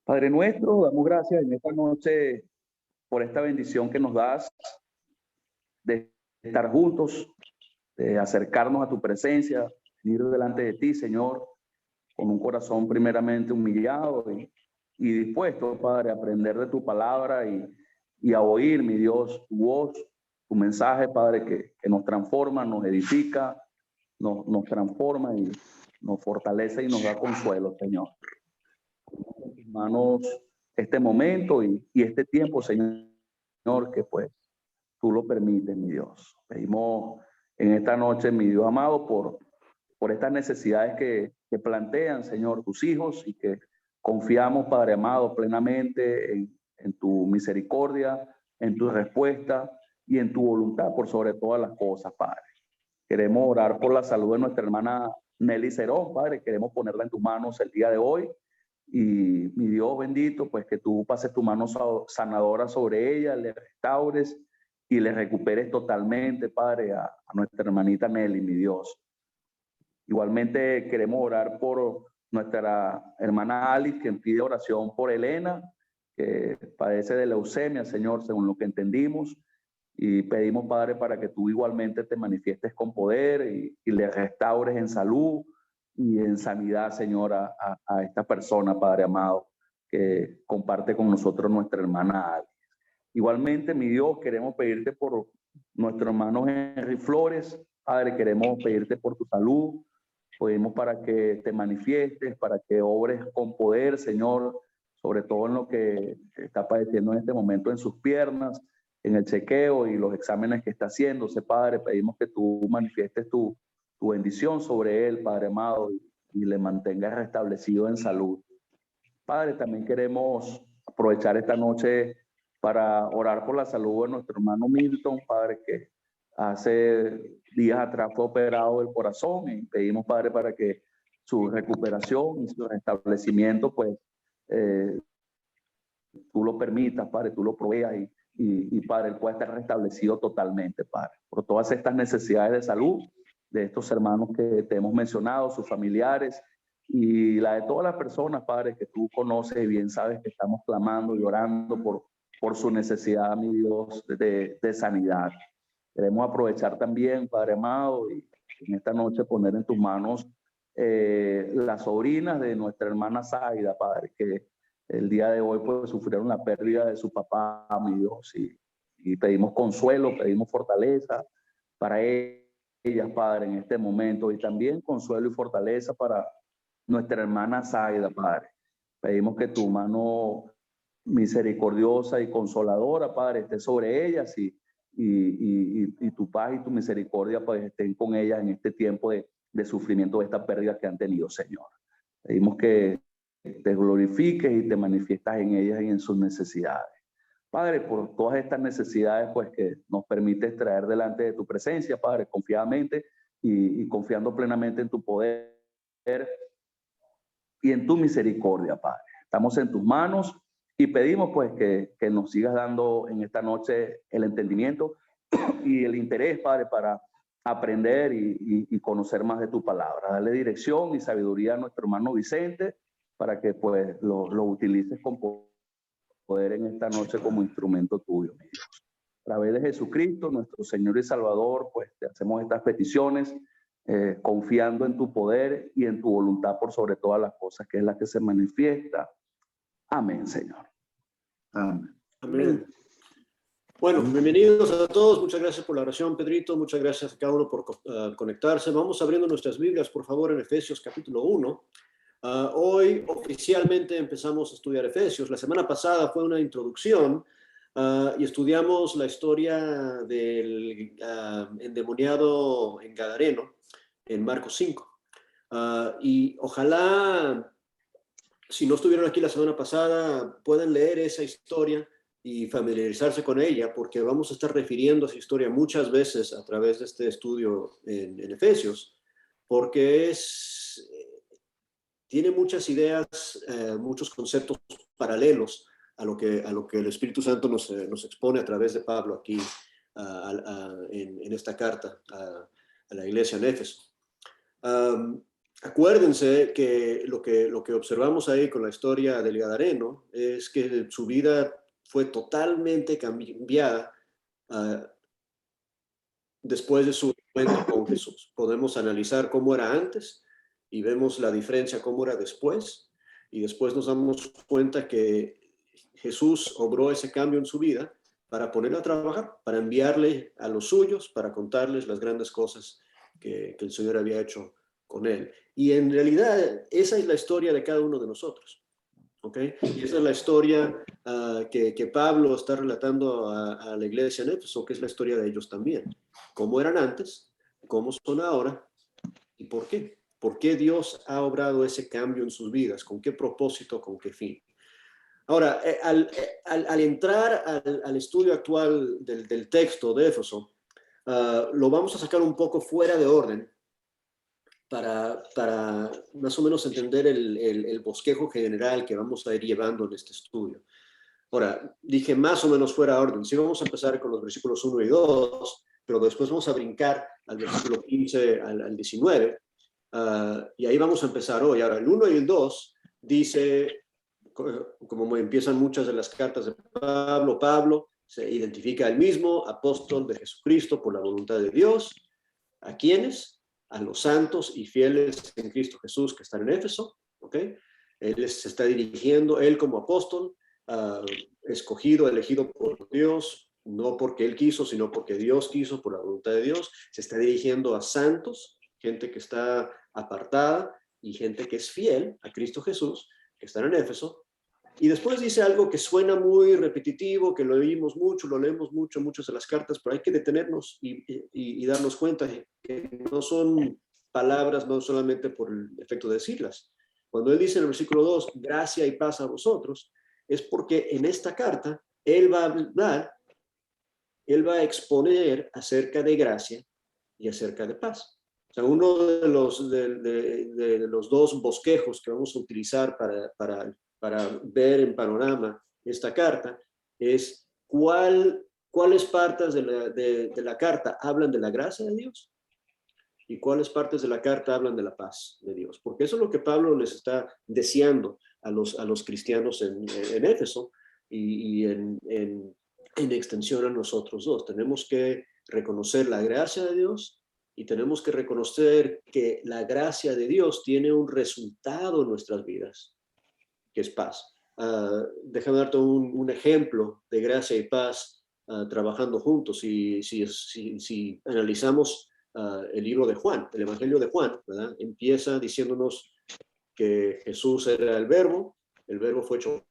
Padre nuestro, damos gracias en esta noche por esta bendición que nos das de estar juntos, de acercarnos a tu presencia, ir delante de ti, Señor, con un corazón primeramente humillado y dispuesto, Padre, a aprender de tu palabra y a oír, mi Dios, tu voz, tu mensaje, Padre, que nos transforma, nos edifica, nos transforma y nos fortalece y nos da consuelo, Señor. En tus manos este momento y este tiempo, Señor, que pues tú lo permites, mi Dios. Pedimos en esta noche, mi Dios amado, por estas necesidades que plantean, Señor, tus hijos y que confiamos, Padre amado, plenamente en tu misericordia, en tu respuesta y en tu voluntad por sobre todas las cosas, Padre. Queremos orar por la salud de nuestra hermana Nelly Cerón, Padre. Queremos ponerla en tus manos el día de hoy. Y mi Dios bendito, pues que tú pases tu mano sanadora sobre ella, le restaures y le recuperes totalmente, Padre, a nuestra hermanita Nelly, mi Dios. Igualmente queremos orar por nuestra hermana Alice, quien pide oración por Elena, que padece de leucemia, Señor, según lo que entendimos. Y pedimos, Padre, para que tú igualmente te manifiestes con poder y le restaures en salud y en sanidad, Señor, a esta persona, Padre amado, que comparte con nosotros nuestra hermana Alice. Igualmente, mi Dios, queremos pedirte por nuestro hermano Henry Flores. Padre, queremos pedirte por tu salud. Pedimos para que te manifiestes, para que obres con poder, Señor, sobre todo en lo que está padeciendo en este momento en sus piernas, en el chequeo y los exámenes que está haciéndose, Padre. Pedimos que tú manifiestes tu bendición sobre él, Padre amado, y le mantengas restablecido en salud. Padre, también queremos aprovechar esta noche para orar por la salud de nuestro hermano Milton, Padre, que hace días atrás fue operado del corazón y pedimos, Padre, para que su recuperación y su restablecimiento, pues, tú lo permitas, Padre, tú lo proveas y Padre, él pueda estar restablecido totalmente, Padre, por todas estas necesidades de salud de estos hermanos que te hemos mencionado, sus familiares y la de todas las personas, Padre, que tú conoces y bien sabes que estamos clamando y orando por su necesidad, mi Dios, de sanidad. Queremos aprovechar también, Padre amado, y en esta noche poner en tus manos las sobrinas de nuestra hermana Zaida, Padre, que el día de hoy pues sufrieron la pérdida de su papá, mi Dios, y pedimos consuelo, pedimos fortaleza para ellas, Padre, en este momento, y también consuelo y fortaleza para nuestra hermana Zaida, Padre. Pedimos que tu mano misericordiosa y consoladora, Padre, esté sobre ellas y tu paz y tu misericordia pues estén con ellas en este tiempo de sufrimiento, de estas pérdidas que han tenido, Señor. Pedimos que te glorifiques y te manifiestas en ellas y en sus necesidades. Padre, por todas estas necesidades, pues que nos permites traer delante de tu presencia, Padre, confiadamente y confiando plenamente en tu poder y en tu misericordia, Padre. Estamos en tus manos y pedimos pues que nos sigas dando en esta noche el entendimiento y el interés, Padre, para aprender y conocer más de tu palabra. Dale dirección y sabiduría a nuestro hermano Vicente para que pues lo utilices con poder en esta noche como instrumento tuyo, mi Dios. A través de Jesucristo, nuestro Señor y Salvador, pues te hacemos estas peticiones, confiando en tu poder y en tu voluntad por sobre todas las cosas, que es la que se manifiesta. Amén, Señor. Amén. Amén. Bueno, bienvenidos a todos. Muchas gracias por la oración, Pedrito. Muchas gracias a cada uno por conectarse. Vamos abriendo nuestras Biblias, por favor, en Efesios capítulo 1. Hoy oficialmente empezamos a estudiar Efesios. La semana pasada fue una introducción y estudiamos la historia del endemoniado en Gadareno en Marcos 5. Y ojalá, si no estuvieron aquí la semana pasada, puedan leer esa historia y familiarizarse con ella, porque vamos a estar refiriendo a esa historia muchas veces a través de este estudio en Efesios, porque tiene muchas ideas, muchos conceptos paralelos a lo que el Espíritu Santo nos expone a través de Pablo aquí en esta carta a la iglesia en Éfeso. acuérdense que lo que observamos ahí con la historia del Gadareno es que su vida fue totalmente cambiada después de su encuentro con Jesús. Podemos analizar cómo era antes y vemos la diferencia cómo era después, y después nos damos cuenta que Jesús obró ese cambio en su vida para ponerlo a trabajar, para enviarle a los suyos, para contarles las grandes cosas que el Señor había hecho con él. Y en realidad esa es la historia de cada uno de nosotros. ¿Okay? Y esa es la historia que Pablo está relatando a la iglesia en Éfeso, que es la historia de ellos también. Cómo eran antes, cómo son ahora y por qué. ¿Por qué Dios ha obrado ese cambio en sus vidas? ¿Con qué propósito? ¿Con qué fin? Ahora, al entrar al estudio actual del texto de Éfeso, lo vamos a sacar un poco fuera de orden para más o menos entender el bosquejo general que vamos a ir llevando en este estudio. Ahora, dije más o menos fuera de orden. Sí, vamos a empezar con los versículos 1 y 2, pero después vamos a brincar al versículo 15 al 19, y ahí vamos a empezar hoy. Ahora, el 1 y el 2 dice, como empiezan muchas de las cartas de Pablo se identifica el mismo apóstol de Jesucristo por la voluntad de Dios. ¿A quiénes? A los santos y fieles en Cristo Jesús que están en Éfeso, ¿ok? Él se está dirigiendo, él como apóstol, escogido, elegido por Dios, no porque él quiso, sino porque Dios quiso, por la voluntad de Dios. Se está dirigiendo a santos, gente que está apartada y gente que es fiel a Cristo Jesús, que están en Éfeso. Y después dice algo que suena muy repetitivo, que lo oímos mucho, lo leemos mucho en muchas de las cartas, pero hay que detenernos y darnos cuenta que no son palabras no solamente por el efecto de decirlas. Cuando él dice en el versículo 2, gracia y paz a vosotros, es porque en esta carta él va a hablar, él va a exponer acerca de gracia y acerca de paz. O sea, uno de los dos bosquejos que vamos a utilizar para ver en panorama esta carta es cuáles partes de la carta hablan de la gracia de Dios y cuáles partes de la carta hablan de la paz de Dios. Porque eso es lo que Pablo les está deseando a los cristianos en Éfeso y en extensión a nosotros dos. Tenemos que reconocer la gracia de Dios y tenemos que reconocer que la gracia de Dios tiene un resultado en nuestras vidas, que es paz. Déjame darte un ejemplo de gracia y paz trabajando juntos. Si analizamos el libro de Juan, el Evangelio de Juan, ¿verdad? Empieza diciéndonos que Jesús era el verbo fue hecho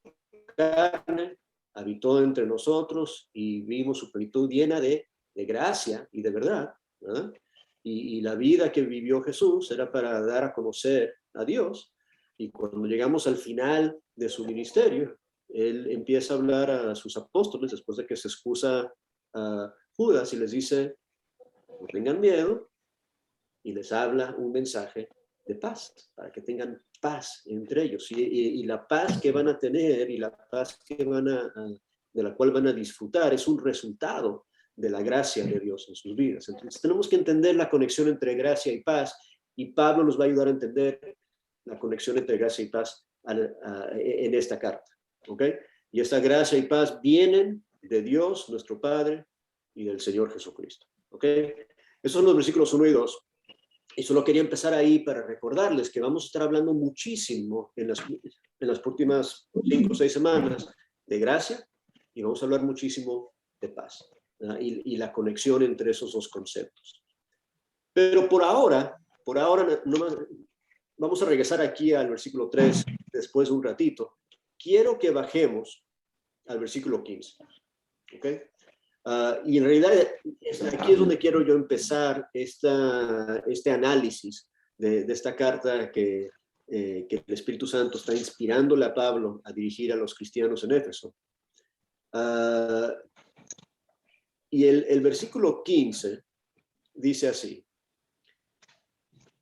carne, habitó entre nosotros y vimos su plenitud llena de gracia y de verdad, ¿verdad? Y la vida que vivió Jesús era para dar a conocer a Dios. Y cuando llegamos al final de su ministerio, él empieza a hablar a sus apóstoles después de que se excusa a Judas y les dice, no tengan miedo, y les habla un mensaje de paz, para que tengan paz entre ellos. Y la paz que van a tener y la paz que de la cual van a disfrutar es un resultado de la gracia de Dios en sus vidas. Entonces tenemos que entender la conexión entre gracia y paz, y Pablo nos va a ayudar a entender la conexión entre gracia y paz en esta carta. ¿Ok? Y esta gracia y paz vienen de Dios, nuestro Padre, y del Señor Jesucristo. ¿Ok? Esos son los versículos 1 y 2. Y solo quería empezar ahí para recordarles que vamos a estar hablando muchísimo en las últimas 5 o 6 semanas de gracia, y vamos a hablar muchísimo de paz, y la conexión entre esos dos conceptos. Pero por ahora vamos a regresar aquí al versículo 3 después de un ratito. Quiero que bajemos al versículo 15. ¿Ok? Y en realidad aquí es donde quiero yo empezar este análisis de esta carta que el Espíritu Santo está inspirándole a Pablo a dirigir a los cristianos en Éfeso. Y el versículo 15 dice así.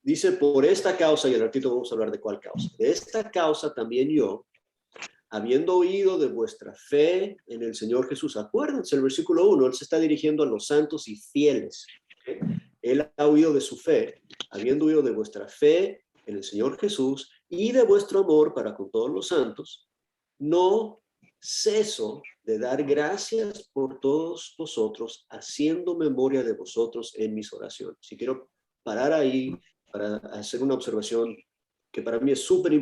Dice, por esta causa, y al ratito vamos a hablar de cuál causa. De esta causa también yo, habiendo oído de vuestra fe en el Señor Jesús. Acuérdense, el versículo 1, él se está dirigiendo a los santos y fieles. ¿Okay? Él ha oído de su fe, habiendo oído de vuestra fe en el Señor Jesús y de vuestro amor para con todos los santos, no ceso de dar gracias por todos vosotros, haciendo memoria de vosotros en mis oraciones. Si quiero parar ahí para hacer una observación que para mí es súper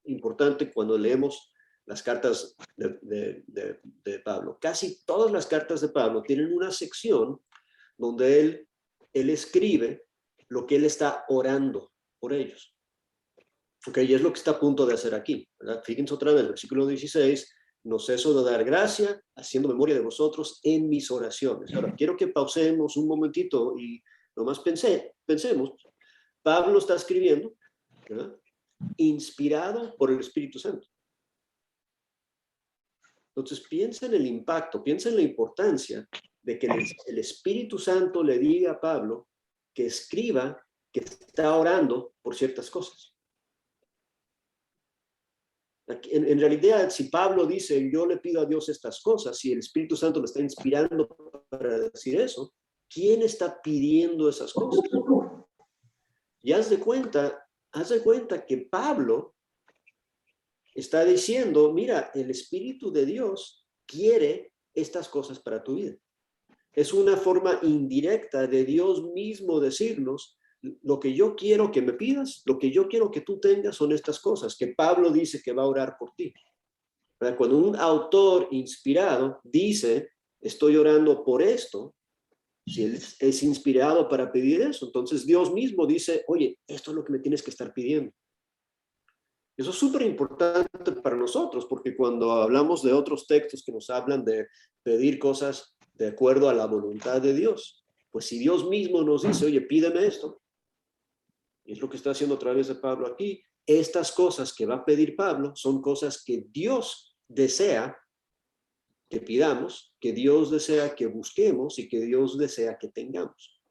importante cuando leemos las cartas de Pablo. Casi todas las cartas de Pablo tienen una sección donde él escribe lo que él está orando por ellos. Okay, y es lo que está a punto de hacer aquí, ¿verdad? Fíjense otra vez, versículo 16, no ceso de dar gracia, haciendo memoria de vosotros en mis oraciones. Ahora, quiero que pausemos un momentito y nomás pensemos. Pablo está escribiendo, ¿verdad? Inspirado por el Espíritu Santo. Entonces, piensa en el impacto, piensa en la importancia de que el Espíritu Santo le diga a Pablo que escriba que está orando por ciertas cosas. En realidad, si Pablo dice, yo le pido a Dios estas cosas, si el Espíritu Santo le está inspirando para decir eso, ¿quién está pidiendo esas cosas? Y haz de cuenta que Pablo está diciendo, mira, el Espíritu de Dios quiere estas cosas para tu vida. Es una forma indirecta de Dios mismo decirnos, lo que yo quiero que me pidas, lo que yo quiero que tú tengas son estas cosas, que Pablo dice que va a orar por ti. ¿Verdad? Cuando un autor inspirado dice, estoy orando por esto, si él es inspirado para pedir eso, entonces Dios mismo dice, oye, esto es lo que me tienes que estar pidiendo. Eso es súper importante para nosotros, porque cuando hablamos de otros textos que nos hablan de pedir cosas de acuerdo a la voluntad de Dios, pues si Dios mismo nos dice, oye, pídeme esto, y es lo que está haciendo a través de Pablo aquí, estas cosas que va a pedir Pablo son cosas que Dios desea que pidamos, que Dios desea que busquemos y que Dios desea que tengamos.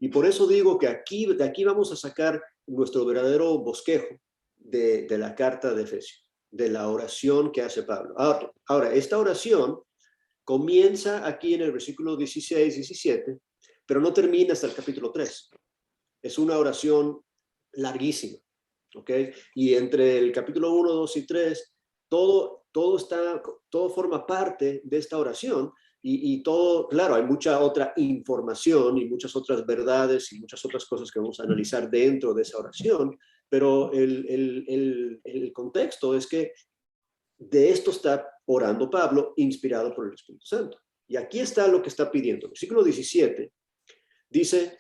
Y por eso digo que de aquí vamos a sacar nuestro verdadero bosquejo de la carta de Efesios, de la oración que hace Pablo. Ahora, esta oración comienza aquí en el versículo 16, 17, pero no termina hasta el capítulo 3. Es una oración larguísima, ¿ok? Y entre el capítulo 1, 2 y 3, todo forma parte de esta oración y todo, claro, hay mucha otra información y muchas otras verdades y muchas otras cosas que vamos a analizar dentro de esa oración, pero el contexto es que de esto está orando Pablo, inspirado por el Espíritu Santo. Y aquí está lo que está pidiendo. El versículo 17 dice,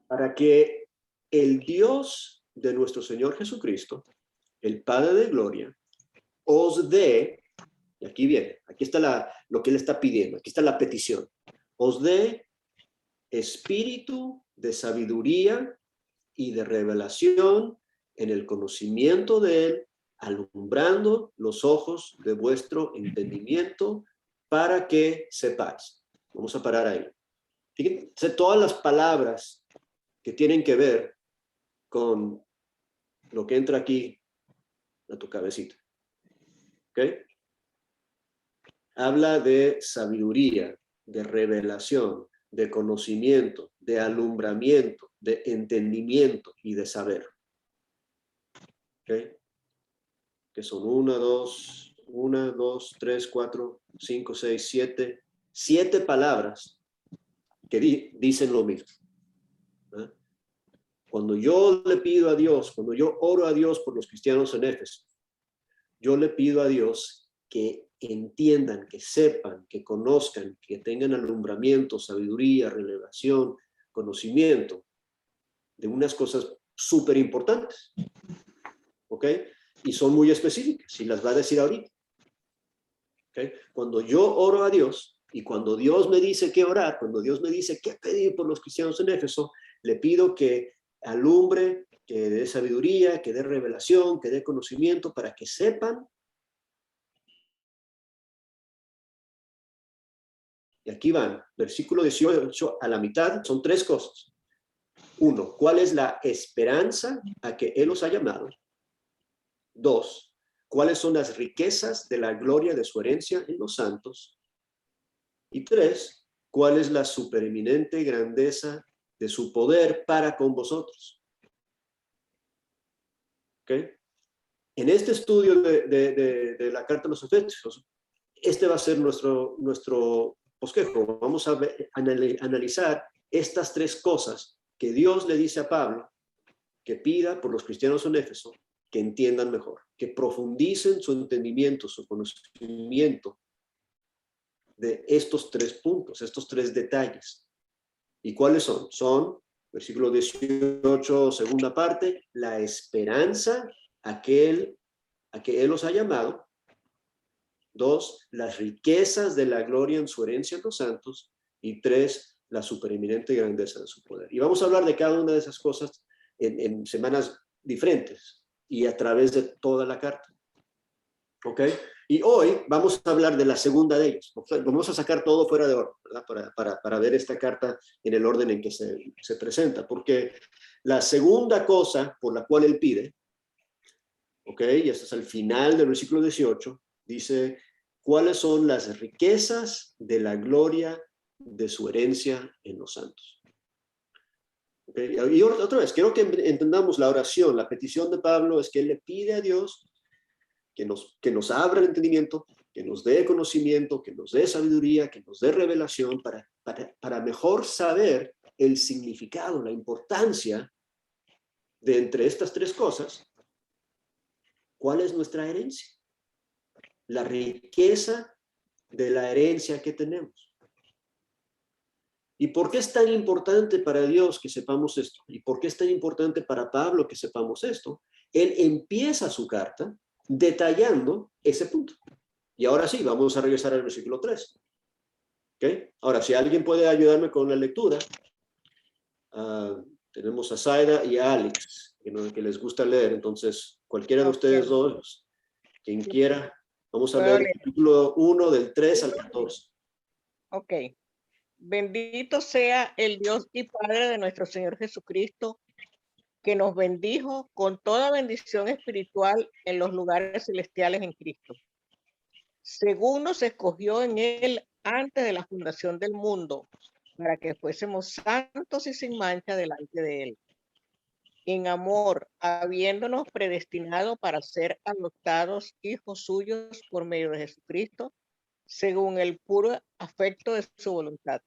para que el Dios de nuestro Señor Jesucristo, el Padre de gloria, os dé, y aquí viene, aquí está lo que él está pidiendo, aquí está la petición, os dé espíritu de sabiduría y de revelación en el conocimiento de él, alumbrando los ojos de vuestro entendimiento para que sepáis. Vamos a parar ahí. Fíjense todas las palabras que tienen que ver con lo que entra aquí a tu cabecita. ¿Ok? Habla de sabiduría, de revelación, de conocimiento, de alumbramiento, de entendimiento y de saber. ¿Ok? Que son 1, 2, 3, 4, 5, 6, 7. 7 palabras que dicen lo mismo. ¿Eh? Cuando yo le pido a Dios, cuando yo oro a Dios por los cristianos en Éfeso, yo le pido a Dios que entiendan, que sepan, que conozcan, que tengan alumbramiento, sabiduría, revelación, conocimiento de unas cosas súper importantes. ¿Ok? Y son muy específicas, y las va a decir ahorita. ¿Ok? Cuando yo oro a Dios, y cuando Dios me dice qué orar, cuando Dios me dice qué pedir por los cristianos en Éfeso, le pido que alumbre, que dé sabiduría, que dé revelación, que dé conocimiento para que sepan. Y aquí van, versículo 18 a la mitad, son 3 cosas. 1, ¿cuál es la esperanza a que Él os ha llamado? 2, ¿cuáles son las riquezas de la gloria de su herencia en los santos? Y 3, ¿cuál es la supereminente grandeza de su poder para con vosotros. ¿Ok? En este estudio de la carta a los Efesios, este va a ser nuestro bosquejo. Vamos a analizar estas tres cosas que Dios le dice a Pablo que pida por los cristianos en Éfeso, que entiendan mejor, que profundicen su entendimiento, su conocimiento de estos tres puntos, estos tres detalles. ¿Y cuáles son? Son, versículo 18, segunda parte, la esperanza a que Él los ha llamado. 2, las riquezas de la gloria en su herencia en los santos. Y 3, la supereminente grandeza de su poder. Y vamos a hablar de cada una de esas cosas en semanas diferentes y a través de toda la carta. ¿Ok? Y hoy vamos a hablar de la segunda de ellas. Vamos a sacar todo fuera de orden, ¿verdad? Para ver esta carta en el orden en que se presenta. Porque la segunda cosa por la cual él pide, ¿ok? Y esto es al final del versículo 18, dice, ¿cuáles son las riquezas de la gloria de su herencia en los santos? ¿Okay? Y otra vez, quiero que entendamos la oración. La petición de Pablo es que él le pide a Dios que nos abra el entendimiento, que nos dé conocimiento, que nos dé sabiduría, que nos dé revelación para mejor saber el significado, la importancia de entre estas tres cosas. ¿Cuál es nuestra herencia? La riqueza de la herencia que tenemos. ¿Y por qué es tan importante para Dios que sepamos esto? ¿Y por qué es tan importante para Pablo que sepamos esto? Él empieza su carta detallando ese punto. Y ahora sí, vamos a regresar al versículo 3. ¿Okay? Ahora, si alguien puede ayudarme con la lectura, tenemos a Zaida y a Alex, que les gusta leer, entonces cualquiera de ustedes dos, quien quiera, vamos a leer el capítulo 1 del 3 al 14. Ok. Bendito sea el Dios y Padre de nuestro Señor Jesucristo, que nos bendijo con toda bendición espiritual en los lugares celestiales en Cristo, según nos escogió en Él antes de la fundación del mundo, para que fuésemos santos y sin mancha delante de Él. En amor, habiéndonos predestinado para ser adoptados hijos suyos por medio de Jesucristo, según el puro afecto de su voluntad,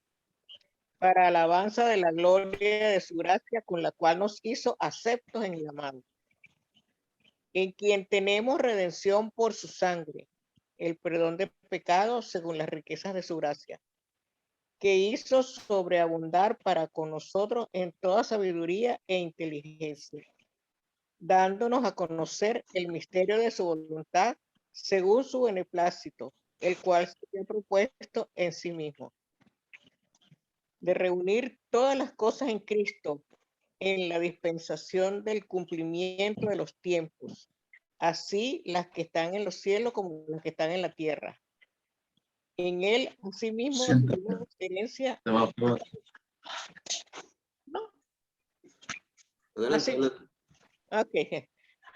para alabanza de la gloria de su gracia, con la cual nos hizo aceptos en el amado, en quien tenemos redención por su sangre, el perdón de pecados según las riquezas de su gracia, que hizo sobreabundar para con nosotros en toda sabiduría e inteligencia, dándonos a conocer el misterio de su voluntad según su beneplácito, el cual se ha propuesto en sí mismo, de reunir todas las cosas en Cristo en la dispensación del cumplimiento de los tiempos, así las que están en los cielos como las que están en la tierra. En él, asimismo, tuvimos herencia. ¿No? Adelante. Okay.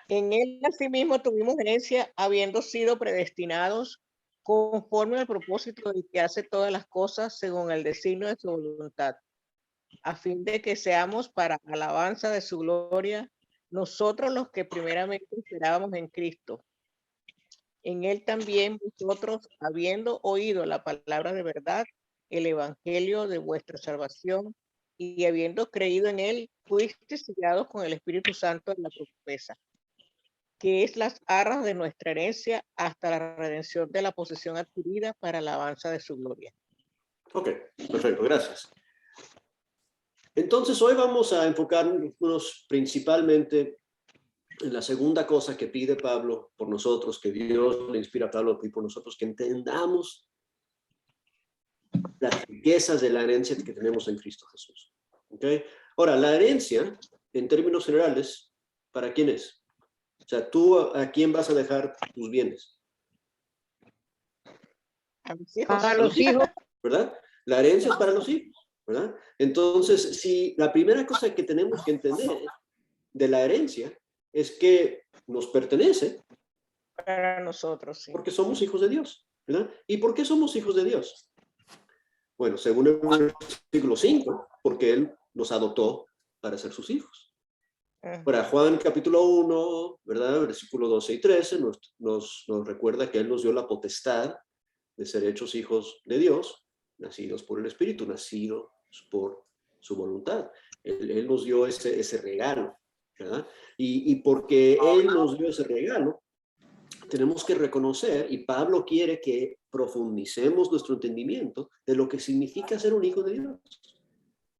En él, asimismo, tuvimos herencia, habiendo sido predestinados conforme al propósito del que hace todas las cosas según el designio de su voluntad, a fin de que seamos para alabanza de su gloria, nosotros los que primeramente esperábamos en Cristo. En él también vosotros, habiendo oído la palabra de verdad, el evangelio de vuestra salvación, y habiendo creído en él, fuisteis sellados con el Espíritu Santo en la promesa, que es las arras de nuestra herencia hasta la redención de la posesión adquirida para alabanza de su gloria. Ok, perfecto, gracias. Entonces hoy vamos a enfocarnos principalmente en la segunda cosa que pide Pablo por nosotros, que Dios le inspira a Pablo y por nosotros, que entendamos las riquezas de la herencia que tenemos en Cristo Jesús. ¿Okay? Ahora, la herencia, en términos generales, ¿para quién es? O sea, ¿tú a quién vas a dejar tus bienes? A mis hijos. Para los hijos. ¿Verdad? La herencia es para los hijos, ¿verdad? Entonces, si la primera cosa que tenemos que entender de la herencia es que nos pertenece Para nosotros, sí. porque somos hijos de Dios, ¿verdad? ¿Y por qué somos hijos de Dios? Bueno, según el versículo 5, porque Él nos adoptó para ser sus hijos. Ajá. Para Juan capítulo 1, ¿verdad? Versículo 12 y 13, nos recuerda que Él nos dio la potestad de ser hechos hijos de Dios, nacidos por el Espíritu, nacidos por su voluntad. Él nos dio ese regalo, ¿verdad? Y porque Él nos dio ese regalo, tenemos que reconocer, y Pablo quiere que profundicemos nuestro entendimiento de lo que significa ser un hijo de Dios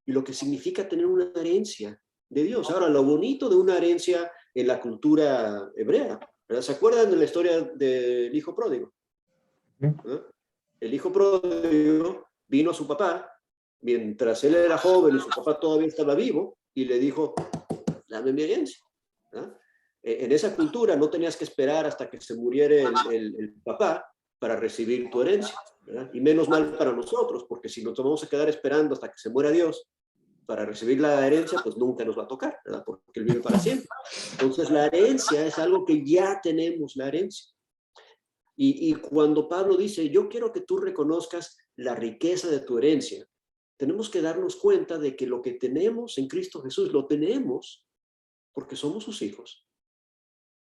y lo que significa tener una herencia de Dios. Ahora, lo bonito de una herencia en la cultura hebrea, ¿verdad? ¿Se acuerdan de la historia del hijo pródigo? ¿Verdad? El hijo pródigo vino a su papá mientras él era joven y su papá todavía estaba vivo y le dijo, dame mi herencia. ¿Verdad? En esa cultura no tenías que esperar hasta que se muriera el papá para recibir tu herencia, ¿verdad? Y menos mal para nosotros, porque si nos vamos a quedar esperando hasta que se muera Dios para recibir la herencia, pues nunca nos va a tocar, ¿verdad? Porque Él vive para siempre. Entonces la herencia es algo que ya tenemos, la herencia. Y cuando Pablo dice, yo quiero que tú reconozcas la riqueza de tu herencia, tenemos que darnos cuenta de que lo que tenemos en Cristo Jesús, lo tenemos porque somos sus hijos.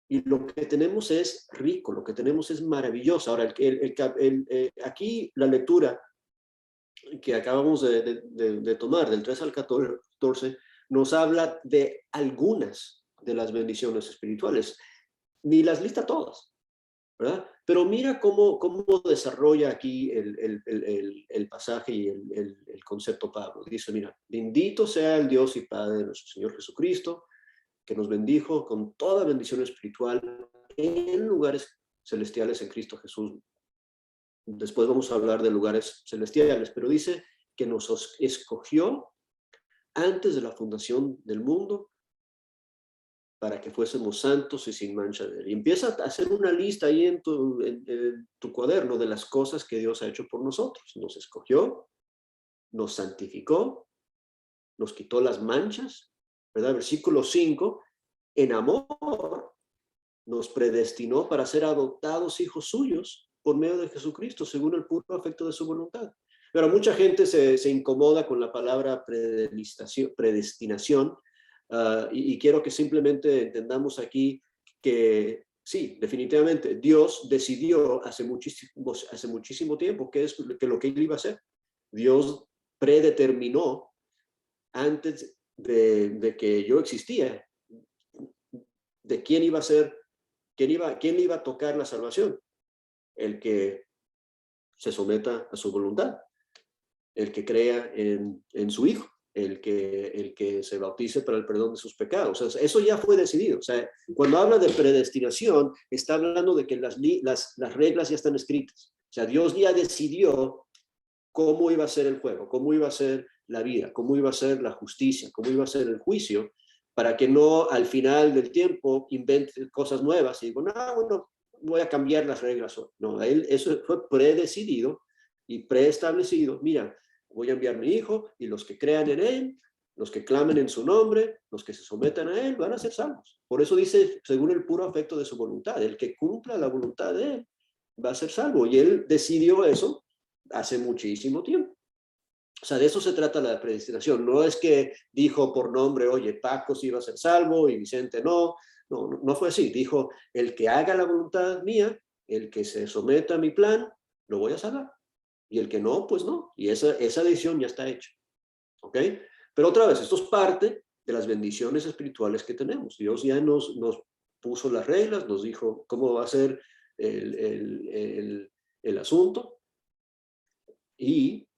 Y lo que tenemos es rico, lo que tenemos es maravilloso. Ahora, aquí la lectura que acabamos de tomar, del 3 al 14, nos habla de algunas de las bendiciones espirituales. Ni las lista todas, ¿verdad? Pero mira cómo desarrolla aquí el pasaje y el concepto Pablo. Dice, mira, bendito sea el Dios y Padre de nuestro Señor Jesucristo, que nos bendijo con toda bendición espiritual en lugares celestiales en Cristo Jesús. Después vamos a hablar de lugares celestiales, pero dice que nos escogió antes de la fundación del mundo para que fuésemos santos y sin mancha de él. Y empieza a hacer una lista ahí en tu cuaderno de las cosas que Dios ha hecho por nosotros. Nos escogió, nos santificó, nos quitó las manchas, ¿verdad? Versículo 5, en amor nos predestinó para ser adoptados hijos suyos por medio de Jesucristo, según el puro afecto de su voluntad. Pero mucha gente se incomoda con la palabra predestinación, y quiero que simplemente entendamos aquí que sí, definitivamente Dios decidió hace muchísimo tiempo que lo que Él iba a hacer. Dios predeterminó antes de que yo existía, de quién iba a ser, quién iba a tocar la salvación. El que se someta a su voluntad, el que crea en su Hijo, el que se bautice para el perdón de sus pecados. O sea, eso ya fue decidido. O sea, cuando habla de predestinación, está hablando de que las reglas ya están escritas. O sea, Dios ya decidió cómo iba a ser el juego, cómo iba a ser la vida, cómo iba a ser la justicia, cómo iba a ser el juicio, para que no al final del tiempo invente cosas nuevas y digo, no, bueno, voy a cambiar las reglas. No, eso fue predecidido y preestablecido. Mira, voy a enviar a mi Hijo y los que crean en Él, los que clamen en su nombre, los que se sometan a Él, van a ser salvos. Por eso dice, según el puro afecto de su voluntad, el que cumpla la voluntad de Él va a ser salvo. Y Él decidió eso hace muchísimo tiempo. O sea, de eso se trata la predestinación. No es que dijo por nombre, oye, Paco sí iba a ser salvo y Vicente no. No fue así. Dijo, el que haga la voluntad mía, el que se someta a mi plan, lo voy a salvar. Y el que no, pues no. Y esa decisión ya está hecha. ¿Ok? Pero otra vez, esto es parte de las bendiciones espirituales que tenemos. Dios ya nos puso las reglas, nos dijo cómo va a ser el asunto. Y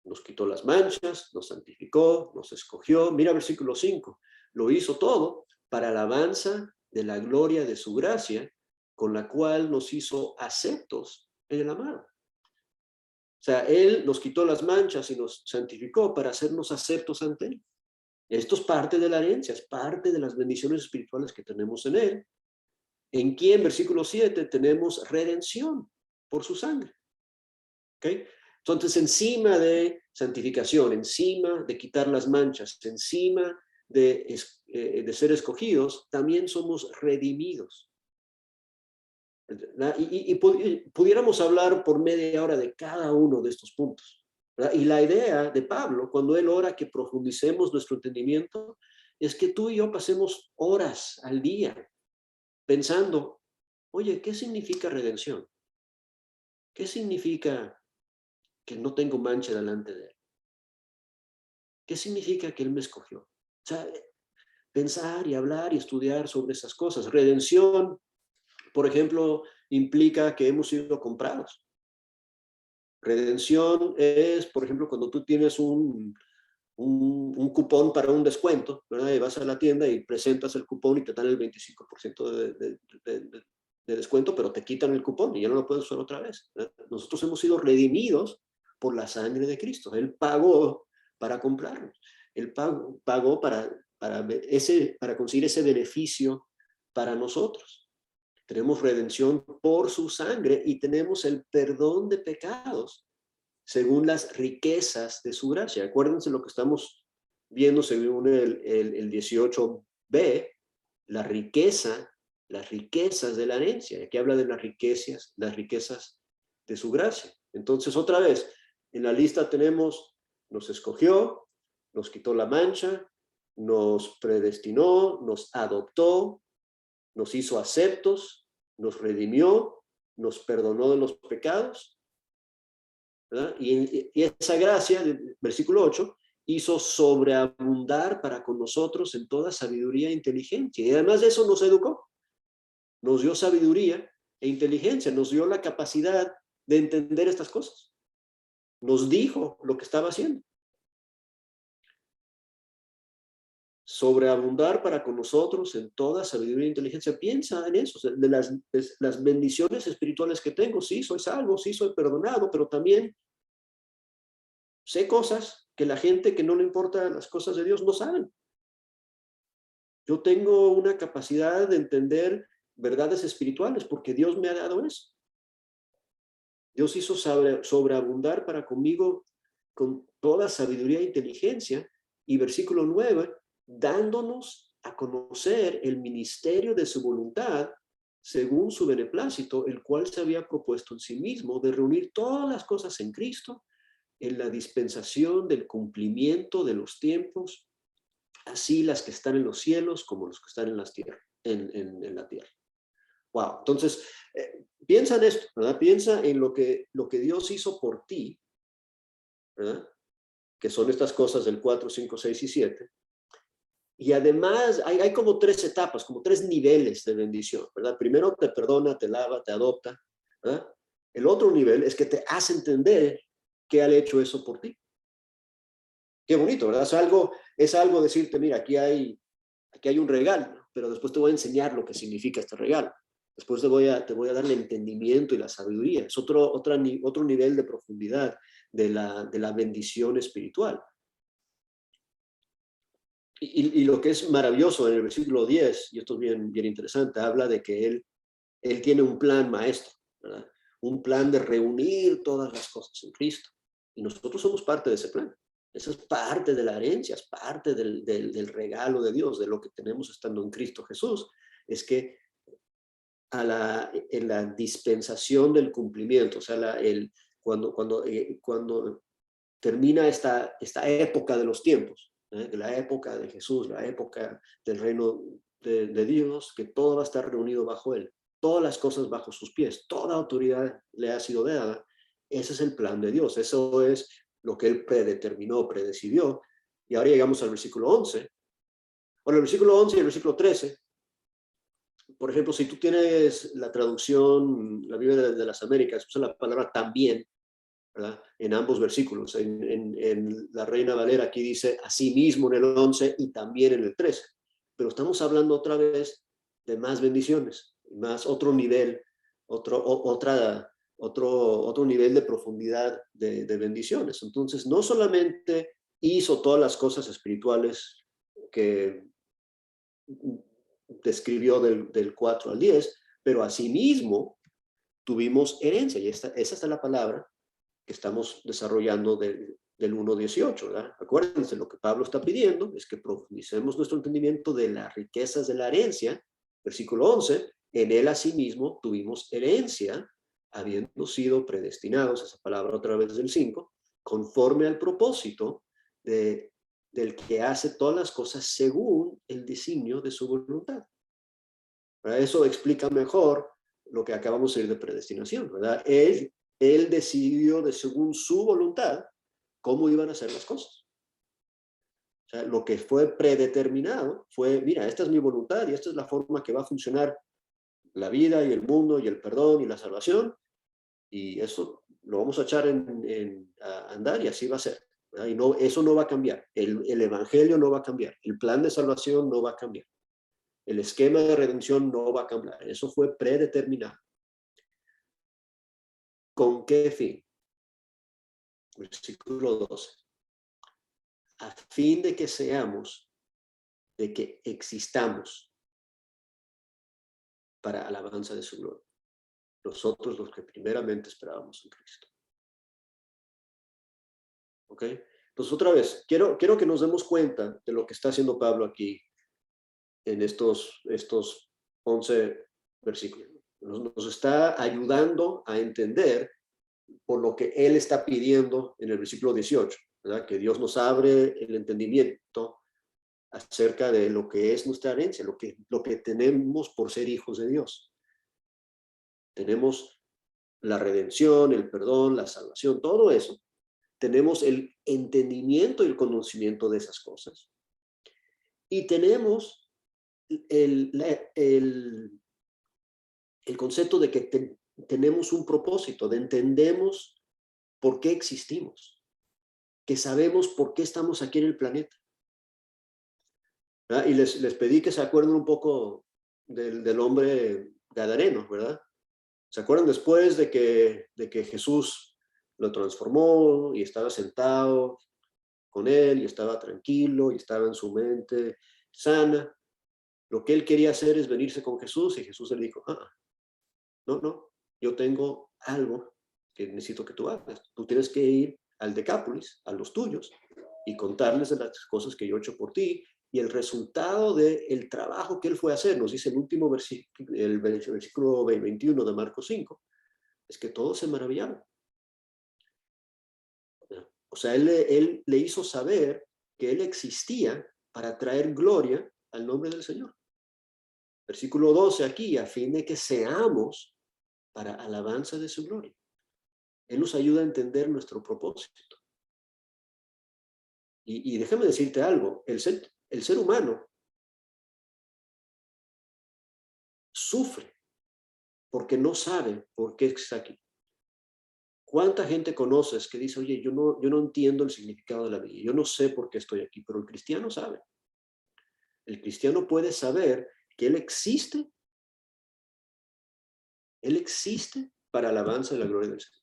nos quitó las manchas, nos santificó, nos escogió. Mira versículo 5. Lo hizo todo para alabanza de la gloria de su gracia, con la cual nos hizo aceptos en el amado. O sea, Él nos quitó las manchas y nos santificó para hacernos aceptos ante Él. Esto es parte de la herencia, es parte de las bendiciones espirituales que tenemos en Él. En quien, versículo 7, tenemos redención por su sangre. ¿Ok? Entonces, encima de santificación, encima de quitar las manchas, encima de ser escogidos, también somos redimidos. Y pudiéramos hablar por media hora de cada uno de estos puntos. ¿verdad? Y la idea de Pablo, cuando él ora que profundicemos nuestro entendimiento, es que tú y yo pasemos horas al día pensando, oye, ¿qué significa redención? ¿Qué significa que no tengo mancha delante de él? ¿Qué significa que él me escogió? O sea, pensar y hablar y estudiar sobre esas cosas. Redención, por ejemplo, implica que hemos sido comprados. Redención es, por ejemplo, cuando tú tienes un cupón para un descuento, ¿verdad? Y vas a la tienda y presentas el cupón y te dan el 25% de descuento, pero te quitan el cupón y ya no lo puedes usar otra vez, ¿verdad? Nosotros hemos sido redimidos por la sangre de Cristo. Él pagó para comprarnos. Él pagó para conseguir ese beneficio para nosotros. Tenemos redención por su sangre y tenemos el perdón de pecados según las riquezas de su gracia. Acuérdense lo que estamos viendo según el 18b, las riquezas de la herencia. Aquí habla de las riquezas de su gracia. Entonces, otra vez, en la lista tenemos, nos escogió, nos quitó la mancha, nos predestinó, nos adoptó, nos hizo aceptos, nos redimió, nos perdonó de los pecados, ¿verdad? Y esa gracia, versículo 8, hizo sobreabundar para con nosotros en toda sabiduría e inteligencia. Y además de eso nos educó, nos dio sabiduría e inteligencia, nos dio la capacidad de entender estas cosas. Nos dijo lo que estaba haciendo. Sobreabundar para con nosotros en toda sabiduría e inteligencia. Piensa en eso, de las bendiciones espirituales que tengo. Sí, soy salvo, sí, soy perdonado, pero también sé cosas que la gente que no le importa las cosas de Dios no saben. Yo tengo una capacidad de entender verdades espirituales porque Dios me ha dado eso. Dios hizo sobreabundar para conmigo con toda sabiduría e inteligencia. Y versículo 9, dándonos a conocer el ministerio de su voluntad según su beneplácito, el cual se había propuesto en sí mismo de reunir todas las cosas en Cristo en la dispensación del cumplimiento de los tiempos, así las que están en los cielos como los que están en la tierra. Wow, entonces, piensa en esto, ¿verdad? Piensa en lo que Dios hizo por ti, ¿verdad? Que son estas cosas del 4, 5, 6 y 7. Y además hay como 3 etapas, como 3 niveles de bendición, ¿verdad? Primero te perdona, te lava, te adopta, ¿verdad? El otro nivel es que te hace entender que ha hecho eso por ti. Qué bonito, ¿verdad? Es algo decirte, mira, aquí hay un regalo, pero después te voy a enseñar lo que significa este regalo. Después te voy a dar el entendimiento y la sabiduría. Es otro nivel de profundidad de la bendición espiritual. Y lo que es maravilloso en el versículo 10, y esto es bien, bien interesante, habla de que él tiene un plan maestro, ¿verdad? Un plan de reunir todas las cosas en Cristo. Y nosotros somos parte de ese plan. Esa es parte de la herencia, es parte del regalo de Dios, de lo que tenemos estando en Cristo Jesús. Es que en la dispensación del cumplimiento, o sea, cuando termina esta época de los tiempos, la época de Jesús, la época del reino de Dios, que todo va a estar reunido bajo él, todas las cosas bajo sus pies, toda autoridad le ha sido dada. Ese es el plan de Dios, eso es lo que él predeterminó, predecidió. Y ahora llegamos al versículo 11. Bueno, el versículo 11 y el versículo 13, por ejemplo, si tú tienes la traducción, la Biblia de las Américas, usa la palabra también, ¿verdad? En ambos versículos. En la Reina Valera aquí dice asimismo en el 11 y también en el 13. Pero estamos hablando otra vez de más bendiciones, más otro nivel, otro nivel de profundidad de bendiciones. Entonces, no solamente hizo todas las cosas espirituales que describió del 4 al 10, pero asimismo tuvimos herencia. Y esa es la palabra que estamos desarrollando del 1:18, ¿verdad? Acuérdense, lo que Pablo está pidiendo es que profundicemos nuestro entendimiento de las riquezas de la herencia. Versículo 11, en él asimismo tuvimos herencia, habiendo sido predestinados, esa palabra otra vez del 5, conforme al propósito del que hace todas las cosas según el designio de su voluntad. Eso explica mejor lo que acabamos de decir de predestinación, ¿verdad? Él decidió de según su voluntad cómo iban a ser las cosas. O sea, lo que fue predeterminado fue, mira, esta es mi voluntad y esta es la forma que va a funcionar la vida y el mundo y el perdón y la salvación, y eso lo vamos a echar a andar y así va a ser. ¿Verdad? Y no, eso no va a cambiar. El evangelio no va a cambiar. El plan de salvación no va a cambiar. El esquema de redención no va a cambiar. Eso fue predeterminado. ¿Con qué fin? Versículo 12. A fin de que seamos, de que existamos para alabanza de su gloria. Nosotros los que primeramente esperábamos en Cristo. ¿Ok? Entonces, otra vez, quiero que nos demos cuenta de lo que está haciendo Pablo aquí en estos 11 versículos. Nos está ayudando a entender por lo que él está pidiendo en el versículo 18, ¿verdad? Que Dios nos abre el entendimiento acerca de lo que es nuestra herencia, lo que tenemos por ser hijos de Dios. Tenemos la redención, el perdón, la salvación, todo eso. Tenemos el entendimiento y el conocimiento de esas cosas. Y tenemos el concepto de que tenemos un propósito, de entendemos por qué existimos, que sabemos por qué estamos aquí en el planeta. ¿Verdad? Y les pedí que se acuerden un poco del hombre gadareno, ¿verdad? ¿Se acuerdan después de que Jesús lo transformó y estaba sentado con él y estaba tranquilo y estaba en su mente sana? Lo que él quería hacer es venirse con Jesús y Jesús le dijo, no, yo tengo algo que necesito que tú hagas. Tú tienes que ir al Decápolis, a los tuyos, y contarles de las cosas que yo he hecho por ti. Y el resultado del trabajo que él fue a hacer, nos dice el último versículo, el versículo 21 de Marcos 5, es que todos se maravillaron. O sea, él le hizo saber que él existía para traer gloria al nombre del Señor. Versículo 12 aquí, a fin de que seamos para alabanza de su gloria. Él nos ayuda a entender nuestro propósito. Y déjame decirte algo, el ser humano sufre porque no sabe por qué está aquí. ¿Cuánta gente conoces que dice, oye, yo no entiendo el significado de la vida, yo no sé por qué estoy aquí? Pero el cristiano sabe. El cristiano puede saber que Él existe para alabanza de la gloria del Señor.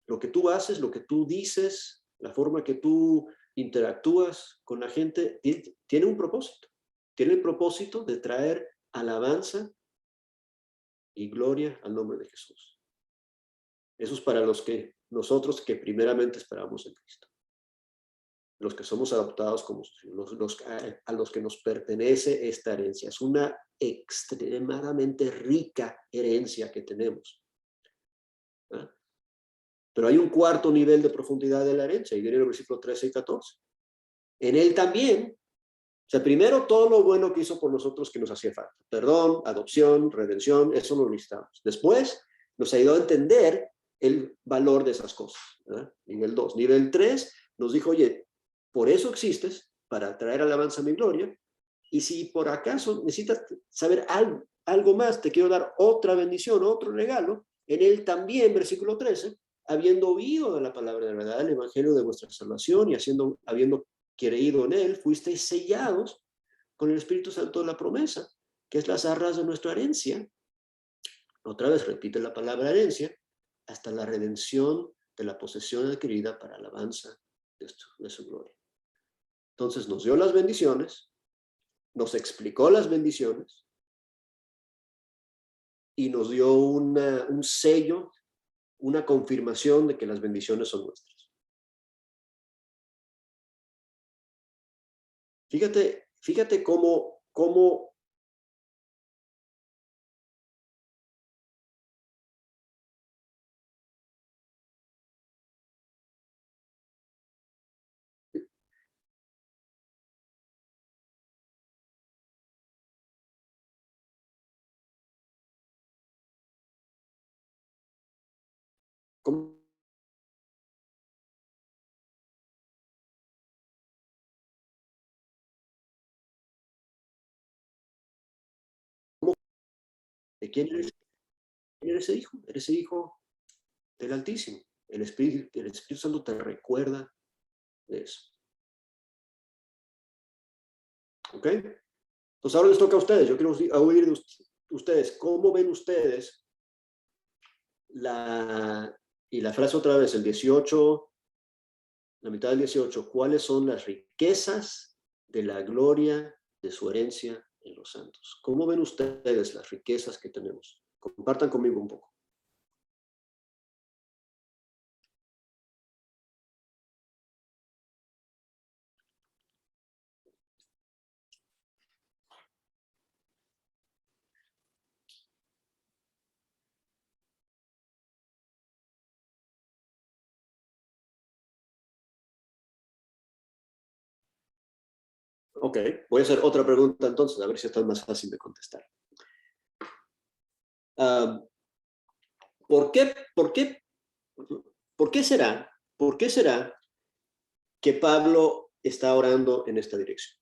Lo que tú haces, lo que tú dices, la forma que tú interactúas con la gente, tiene un propósito. Tiene el propósito de traer alabanza y gloria al nombre de Jesús. Eso es para nosotros que primeramente esperamos en Cristo. Los que somos adoptados como a los que nos pertenece esta herencia. Es una extremadamente rica herencia que tenemos. ¿Ah? Pero hay un cuarto nivel de profundidad de la herencia, y viene el versículo 13 y 14. En él también, o sea, primero todo lo bueno que hizo por nosotros que nos hacía falta. Perdón, adopción, redención, eso lo necesitamos. Después nos ayudó a entender el valor de esas cosas. ¿Verdad? Nivel 2. Nivel 3 nos dijo, oye, por eso existes, para traer alabanza a mi gloria, y si por acaso necesitas saber algo más, te quiero dar otra bendición, otro regalo. En él también, versículo 13, habiendo oído de la palabra de verdad, el evangelio de vuestra salvación, y habiendo creído en él, fuisteis sellados con el Espíritu Santo de la promesa, que es las arras de nuestra herencia. Otra vez repite la palabra herencia, hasta la redención de la posesión adquirida para alabanza de su gloria. Entonces nos dio las bendiciones, nos explicó las bendiciones y nos dio un sello, una confirmación de que las bendiciones son nuestras. Fíjate cómo ¿Cómo? ¿De quién eres? ¿Quién eres ese hijo? Eres el hijo del Altísimo. El Espíritu Santo te recuerda de eso. ¿Ok? Entonces ahora les toca a ustedes. Yo quiero oír de ustedes. ¿Cómo ven ustedes y la frase otra vez, el 18, la mitad del 18, ¿cuáles son las riquezas de la gloria de su herencia en los santos? ¿Cómo ven ustedes las riquezas que tenemos? Compartan conmigo un poco. Ok, voy a hacer otra pregunta entonces, a ver si esta es más fácil de contestar. ¿Por qué será que Pablo está orando en esta dirección?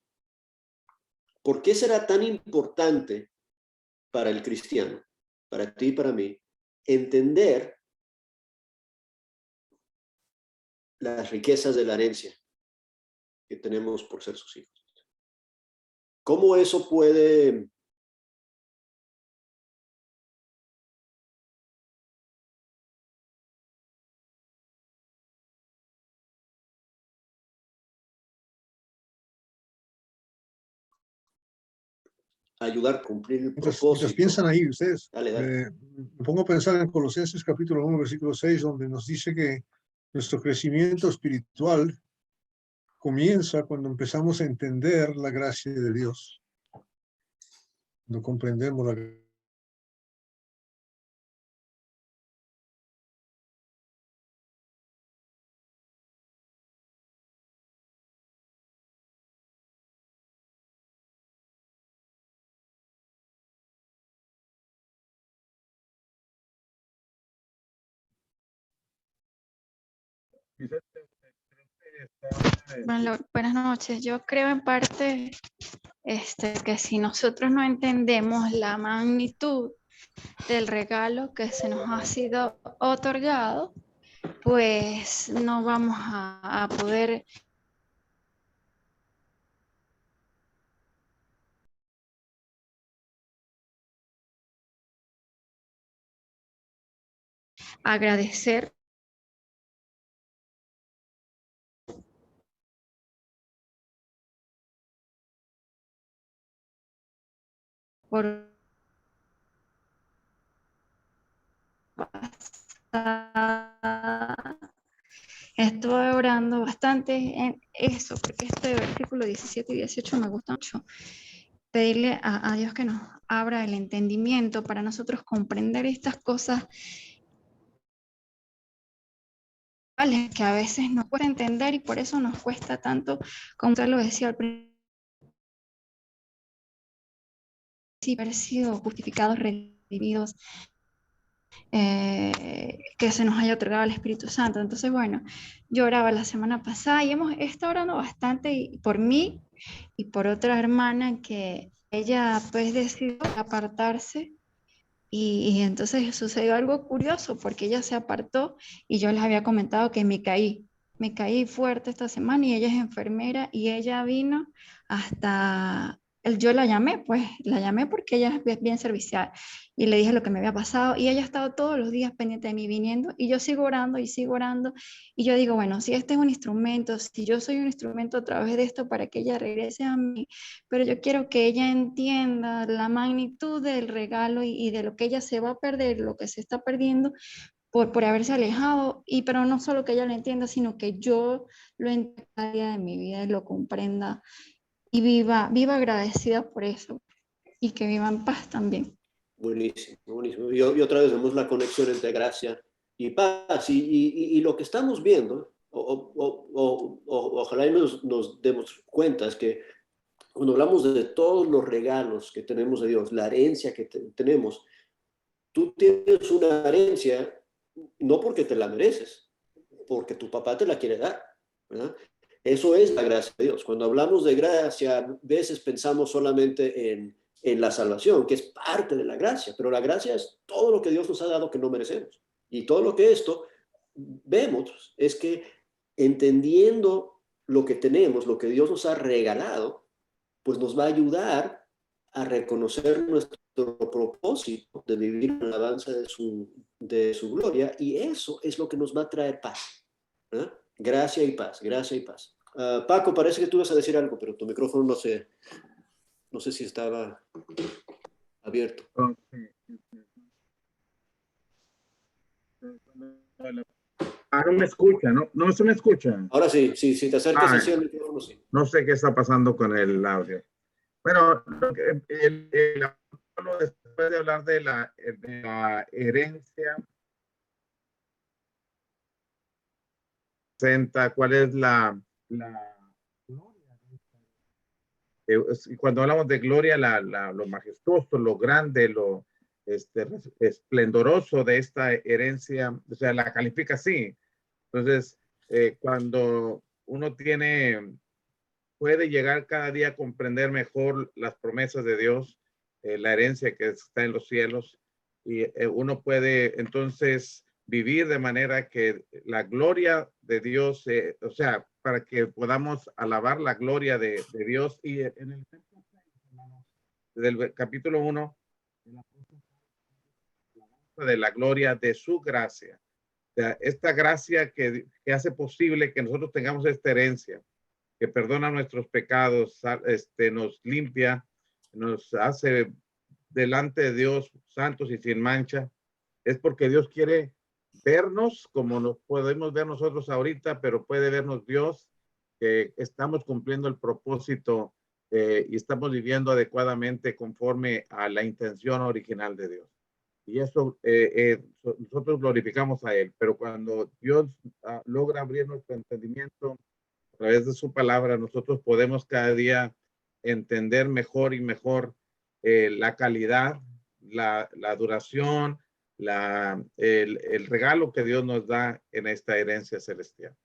¿Por qué será tan importante para el cristiano, para ti y para mí, entender las riquezas de la herencia que tenemos por ser sus hijos? ¿Cómo eso puede ayudar a cumplir el propósito? Mientras piensan ahí ustedes, Dale. me pongo a pensar en Colosenses capítulo 1, versículo 6, donde nos dice que nuestro crecimiento espiritual comienza cuando empezamos a entender la gracia de Dios. Cuando comprendemos la gracia. Bueno, buenas noches. Yo creo en parte que si nosotros no entendemos la magnitud del regalo que se nos ha sido otorgado, pues no vamos a poder agradecer por estuve orando bastante en eso, porque este versículo 17 y 18 me gusta mucho. Pedirle a Dios que nos abra el entendimiento para nosotros comprender estas cosas que a veces nos cuesta entender y por eso nos cuesta tanto, como usted lo decía al principio, haber sido justificados, redimidos, que se nos haya otorgado el Espíritu Santo. Entonces, bueno, yo oraba la semana pasada y hemos estado orando bastante por mí y por otra hermana que ella pues decidió apartarse y entonces sucedió algo curioso porque ella se apartó y yo les había comentado que me caí fuerte esta semana y ella es enfermera y ella vino hasta, yo la llamé porque ella es bien servicial y le dije lo que me había pasado y ella ha estado todos los días pendiente de mí viniendo y yo sigo orando y yo digo, bueno, si este es un instrumento, si yo soy un instrumento a través de esto para que ella regrese a mí, pero yo quiero que ella entienda la magnitud del regalo y de lo que ella se va a perder, lo que se está perdiendo por haberse alejado, pero no solo que ella lo entienda, sino que yo lo entienda cada día de mi vida y lo comprenda y viva agradecida por eso y que viva en paz también. Buenísimo, buenísimo. Y otra vez vemos la conexión entre gracia y paz. Y lo que estamos viendo, ojalá y nos demos cuenta, es que cuando hablamos de todos los regalos que tenemos de Dios, la herencia que tenemos, tú tienes una herencia no porque te la mereces, porque tu papá te la quiere dar, ¿verdad? Eso es la gracia de Dios. Cuando hablamos de gracia, a veces pensamos solamente en la salvación, que es parte de la gracia, pero la gracia es todo lo que Dios nos ha dado que no merecemos. Y todo lo que esto vemos es que entendiendo lo que tenemos, lo que Dios nos ha regalado, pues nos va a ayudar a reconocer nuestro propósito de vivir en la alabanza de su gloria, y eso es lo que nos va a traer paz, ¿verdad? Gracia y paz, gracia y paz. Paco, parece que tú vas a decir algo, pero tu micrófono no sé si estaba abierto. No me escucha, no se me escucha. Ahora sí, si te acercas hacia el micrófono, sí. No sé qué está pasando con el audio. Bueno, después de hablar de la herencia, ¿cuál es la gloria? Cuando hablamos de gloria, lo majestuoso, lo grande, lo esplendoroso de esta herencia, o sea, la califica así. Entonces, cuando uno puede llegar cada día a comprender mejor las promesas de Dios, la herencia que está en los cielos, y uno puede entonces vivir de manera que la gloria de Dios, o sea, para que podamos alabar la gloria de Dios. Y en el del capítulo 1, de la gloria de su gracia. O sea, esta gracia que hace posible que nosotros tengamos esta herencia, que perdona nuestros pecados, nos limpia, nos hace delante de Dios santos y sin mancha, es porque Dios quiere vernos como nos podemos ver nosotros ahorita, pero puede vernos Dios, que estamos cumpliendo el propósito y estamos viviendo adecuadamente conforme a la intención original de Dios. Y eso nosotros glorificamos a Él, pero cuando Dios logra abrir nuestro entendimiento a través de su palabra, nosotros podemos cada día entender mejor y mejor la calidad, la duración, el regalo que Dios nos da en esta herencia celestial.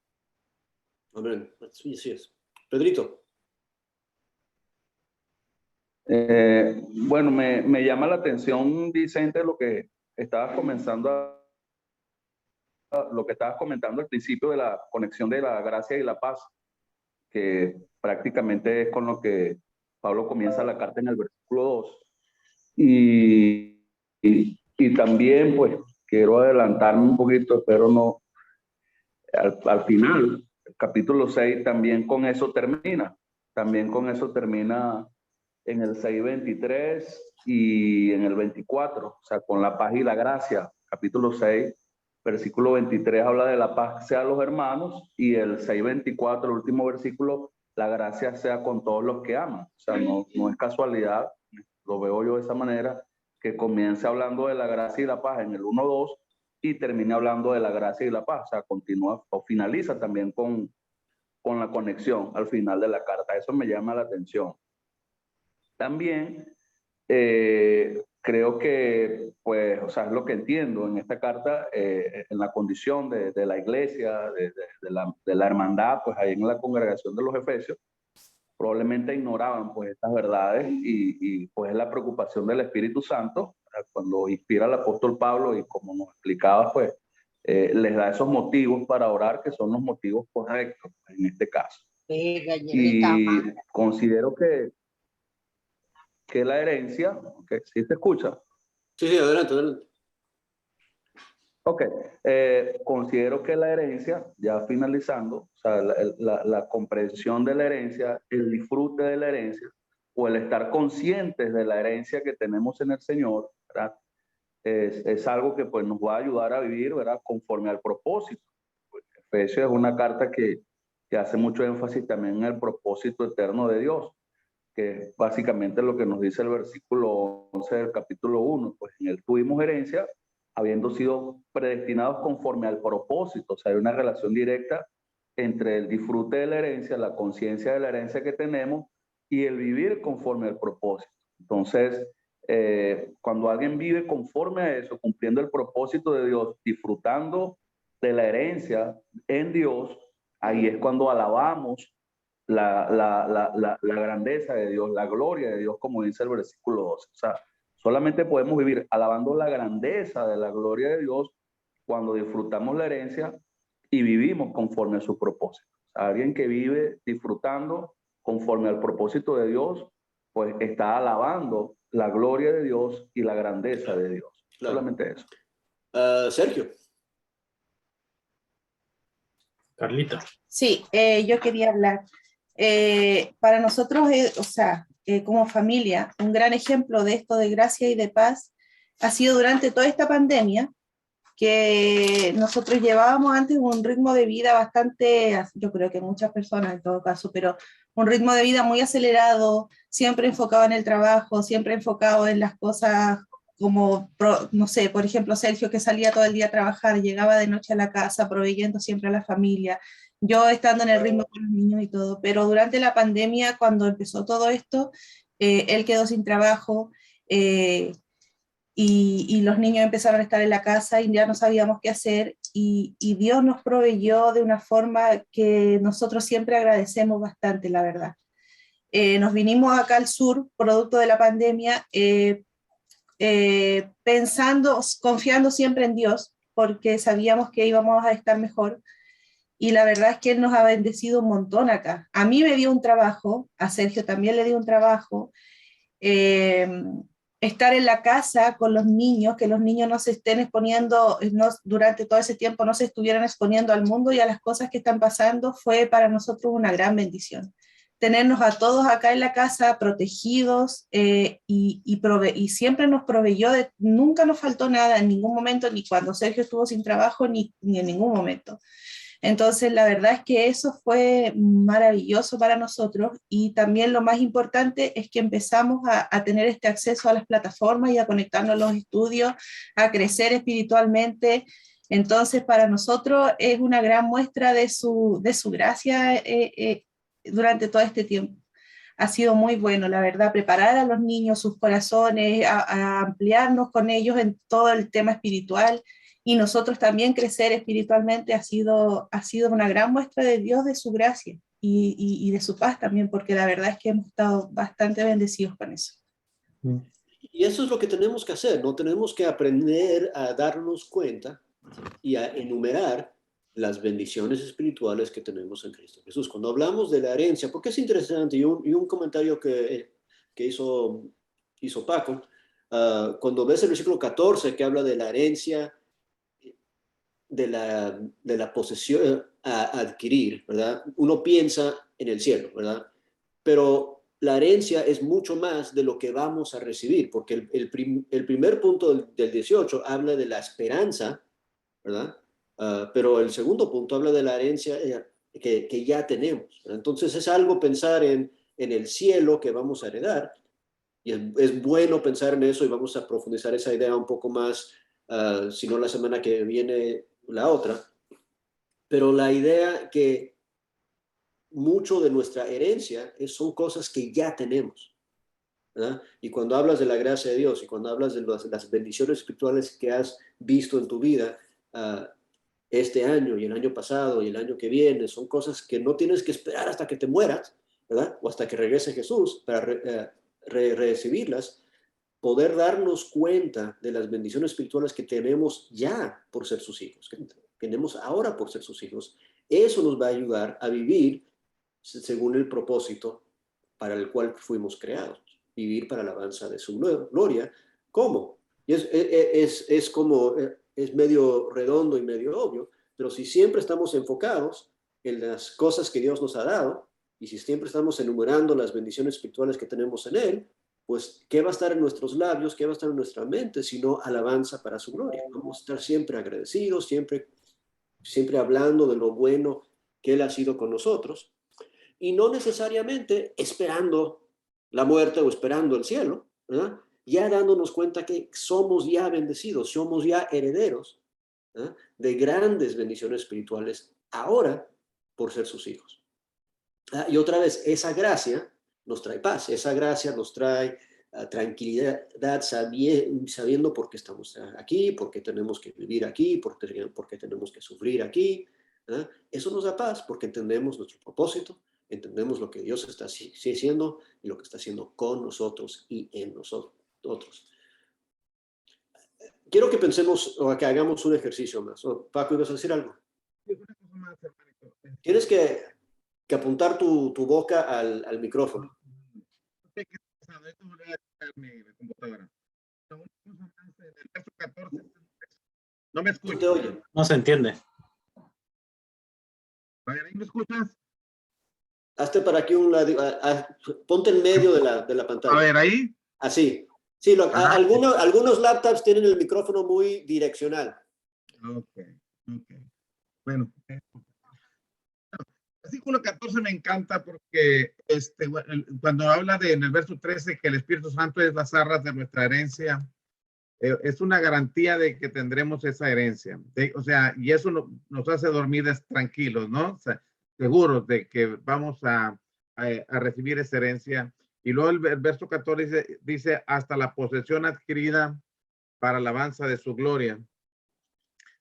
Amén. Sí es. Pedrito. Bueno, me llama la atención, Vicente, lo que estabas comentando al principio de la conexión de la gracia y la paz, que prácticamente es con lo que Pablo comienza la carta en el versículo 2. Y también, pues, quiero adelantarme un poquito, pero no, al final, el capítulo 6 también con eso termina. También con eso termina en el 6:23 y en el 24, o sea, con la paz y la gracia. Capítulo 6, versículo 23 habla de la paz sea a los hermanos, y el 6:24, el último versículo, la gracia sea con todos los que aman. O sea, no es casualidad, lo veo yo de esa manera, que comience hablando de la gracia y la paz en el 1:2 y termine hablando de la gracia y la paz. O sea, continúa o finaliza también con la conexión al final de la carta. Eso me llama la atención. También creo que, pues, o sea, es lo que entiendo en esta carta, en la condición de la iglesia, de la hermandad, pues ahí en la congregación de los Efesios, probablemente ignoraban pues estas verdades, y pues es la preocupación del Espíritu Santo, cuando inspira al apóstol Pablo, y como nos explicaba, pues les da esos motivos para orar, que son los motivos correctos en este caso. Y considero que la herencia, ¿sí te escucha? Sí, adelante. Ok, considero que la herencia, ya finalizando, o sea, la comprensión de la herencia, el disfrute de la herencia, o el estar conscientes de la herencia que tenemos en el Señor, ¿verdad? Es algo que pues nos va a ayudar a vivir, ¿verdad?, conforme al propósito. Pues, Efesios es una carta que hace mucho énfasis también en el propósito eterno de Dios, que es básicamente lo que nos dice el versículo 11 del capítulo 1, pues en él tuvimos herencia, habiendo sido predestinados conforme al propósito. O sea, hay una relación directa entre el disfrute de la herencia, la conciencia de la herencia que tenemos, y el vivir conforme al propósito. Entonces, cuando alguien vive conforme a eso, cumpliendo el propósito de Dios, disfrutando de la herencia en Dios, ahí es cuando alabamos la grandeza de Dios, la gloria de Dios, como dice el versículo 12. O sea, solamente podemos vivir alabando la grandeza de la gloria de Dios cuando disfrutamos la herencia y vivimos conforme a su propósito. O sea, alguien que vive disfrutando conforme al propósito de Dios, pues está alabando la gloria de Dios y la grandeza de Dios. Claro. Solamente eso. Sergio. Carlita. Sí, yo quería hablar. Para nosotros, o sea, como familia, un gran ejemplo de esto de gracia y de paz ha sido durante toda esta pandemia, que nosotros llevábamos antes un ritmo de vida bastante, yo creo que muchas personas en todo caso, pero un ritmo de vida muy acelerado, siempre enfocado en el trabajo, siempre enfocado en las cosas como, no sé, por ejemplo, Sergio, que salía todo el día a trabajar, llegaba de noche a la casa, proveyendo siempre a la familia, yo estando en el ritmo con los niños y todo, pero durante la pandemia, cuando empezó todo esto, él quedó sin trabajo, y los niños empezaron a estar en la casa y ya no sabíamos qué hacer, y Dios nos proveyó de una forma que nosotros siempre agradecemos bastante, la verdad. Nos vinimos acá al sur, producto de la pandemia, pensando, confiando siempre en Dios, porque sabíamos que íbamos a estar mejor, y la verdad es que Él nos ha bendecido un montón acá. A mí me dio un trabajo, a Sergio también le dio un trabajo, estar en la casa con los niños, que los niños no se estén exponiendo, durante todo ese tiempo no se estuvieran exponiendo al mundo y a las cosas que están pasando, fue para nosotros una gran bendición. Tenernos a todos acá en la casa protegidos, y siempre nos proveyó, nunca nos faltó nada en ningún momento, ni cuando Sergio estuvo sin trabajo, ni en ningún momento. Entonces, la verdad es que eso fue maravilloso para nosotros, y también lo más importante es que empezamos a tener este acceso a las plataformas y a conectarnos a los estudios, a crecer espiritualmente. Entonces, para nosotros es una gran muestra de su gracia durante todo este tiempo. Ha sido muy bueno, la verdad, preparar a los niños, sus corazones, a ampliarnos con ellos en todo el tema espiritual, y nosotros también crecer espiritualmente. Ha sido una gran muestra de Dios, de su gracia y de su paz también, porque la verdad es que hemos estado bastante bendecidos con eso. Y eso es lo que tenemos que hacer, ¿no? Tenemos que aprender a darnos cuenta y a enumerar las bendiciones espirituales que tenemos en Cristo Jesús. Cuando hablamos de la herencia, porque es interesante, y un comentario que hizo Paco, cuando ves el versículo 14 que habla de la herencia, de la posesión a adquirir, ¿verdad? Uno piensa en el cielo, ¿verdad? Pero la herencia es mucho más de lo que vamos a recibir, porque el primer punto del 18 habla de la esperanza, ¿verdad? Pero el segundo punto habla de la herencia que ya tenemos, ¿verdad? Entonces es algo pensar en el cielo que vamos a heredar, y es bueno pensar en eso, y vamos a profundizar esa idea un poco más, si no la semana que viene, la otra. Pero la idea que mucho de nuestra herencia son cosas que ya tenemos, ¿verdad? Y cuando hablas de la gracia de Dios, y cuando hablas de las bendiciones espirituales que has visto en tu vida, este año y el año pasado y el año que viene, son cosas que no tienes que esperar hasta que te mueras, ¿verdad? O hasta que regrese Jesús para recibirlas. Poder darnos cuenta de las bendiciones espirituales que tenemos ya por ser sus hijos, que tenemos ahora por ser sus hijos, eso nos va a ayudar a vivir según el propósito para el cual fuimos creados, vivir para la alabanza de su gloria. ¿Cómo? Y es como, es medio redondo y medio obvio, pero si siempre estamos enfocados en las cosas que Dios nos ha dado, y si siempre estamos enumerando las bendiciones espirituales que tenemos en Él, pues, ¿qué va a estar en nuestros labios? ¿Qué va a estar en nuestra mente? Sino alabanza para su gloria. Vamos a estar siempre agradecidos, siempre hablando de lo bueno que Él ha sido con nosotros, y no necesariamente esperando la muerte o esperando el cielo, ¿verdad? Ya dándonos cuenta que somos ya bendecidos, somos ya herederos, ¿verdad?, de grandes bendiciones espirituales ahora por ser sus hijos. Y otra vez, esa gracia nos trae paz, esa gracia nos trae tranquilidad sabiendo por qué estamos aquí, por qué tenemos que vivir aquí, por qué tenemos que sufrir aquí. Eso nos da paz porque entendemos nuestro propósito, entendemos lo que Dios está haciendo y lo que está haciendo con nosotros y en nosotros. Quiero que pensemos o que hagamos un ejercicio más. Paco, ¿ibas a decir algo? Tienes que apuntar tu boca al micrófono. No me No te escuchas. oye. No se entiende. A ver, ¿ahí me escuchas? Hazte para aquí ponte en medio de la pantalla. A ver, ahí. Así. Sí, Ajá. algunos laptops tienen el micrófono muy direccional. Ok. Bueno. El versículo 14 me encanta porque cuando habla en el verso 13 que el Espíritu Santo es las arras de nuestra herencia, es una garantía de que tendremos esa herencia. O sea, y eso nos hace dormir tranquilos, ¿no? O sea, seguros de que vamos a recibir esa herencia. Y luego el verso 14 dice, hasta la posesión adquirida para alabanza de su gloria.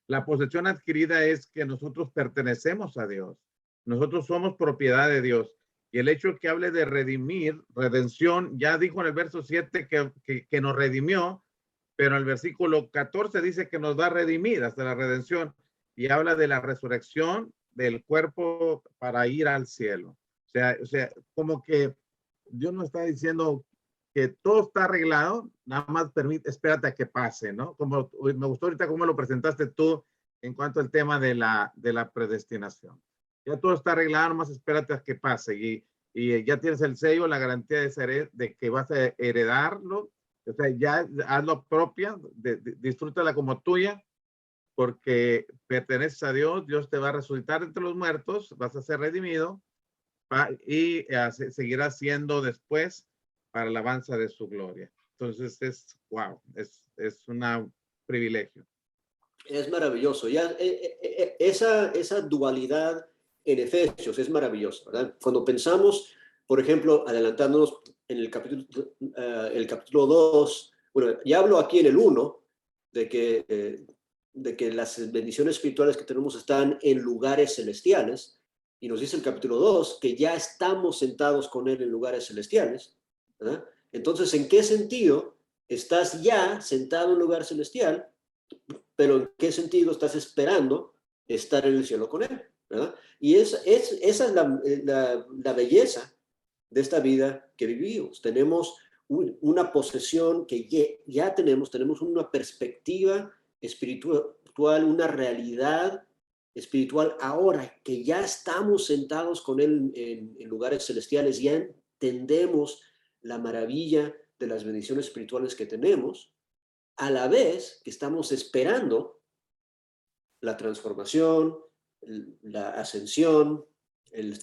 La posesión adquirida es que nosotros pertenecemos a Dios. Nosotros somos propiedad de Dios. Y el hecho que hable de redimir, redención, ya dijo en el verso 7 que nos redimió, pero en el versículo 14 dice que nos va a redimir hasta la redención. Y habla de la resurrección del cuerpo para ir al cielo. O sea, como que Dios nos está diciendo que todo está arreglado, nada más espérate a que pase, ¿no? Como me gustó ahorita cómo lo presentaste tú en cuanto al tema de la predestinación. Ya todo está arreglado, nada más espérate a que pase y ya tienes el sello, la garantía de que vas a heredarlo. O sea, ya hazlo propia, disfrútala como tuya, porque perteneces a Dios, Dios te va a resucitar entre los muertos, vas a ser redimido y seguirás siendo después para la alabanza de su gloria. Entonces es un privilegio. Es maravilloso. Ya, esa dualidad en Efesios es maravillosa, ¿verdad? Cuando pensamos, por ejemplo, adelantándonos en el capítulo 2, bueno, ya hablo aquí en el 1 de que las bendiciones espirituales que tenemos están en lugares celestiales, y nos dice el capítulo 2 que ya estamos sentados con Él en lugares celestiales, ¿verdad? Entonces, ¿en qué sentido estás ya sentado en un lugar celestial? Pero ¿en qué sentido estás esperando estar en el cielo con Él? ¿Verdad? Y esa es la belleza de esta vida que vivimos. Tenemos una posesión que ya tenemos una perspectiva espiritual, una realidad espiritual ahora que ya estamos sentados con Él en lugares celestiales, ya entendemos la maravilla de las bendiciones espirituales que tenemos, a la vez que estamos esperando la transformación, la ascensión, el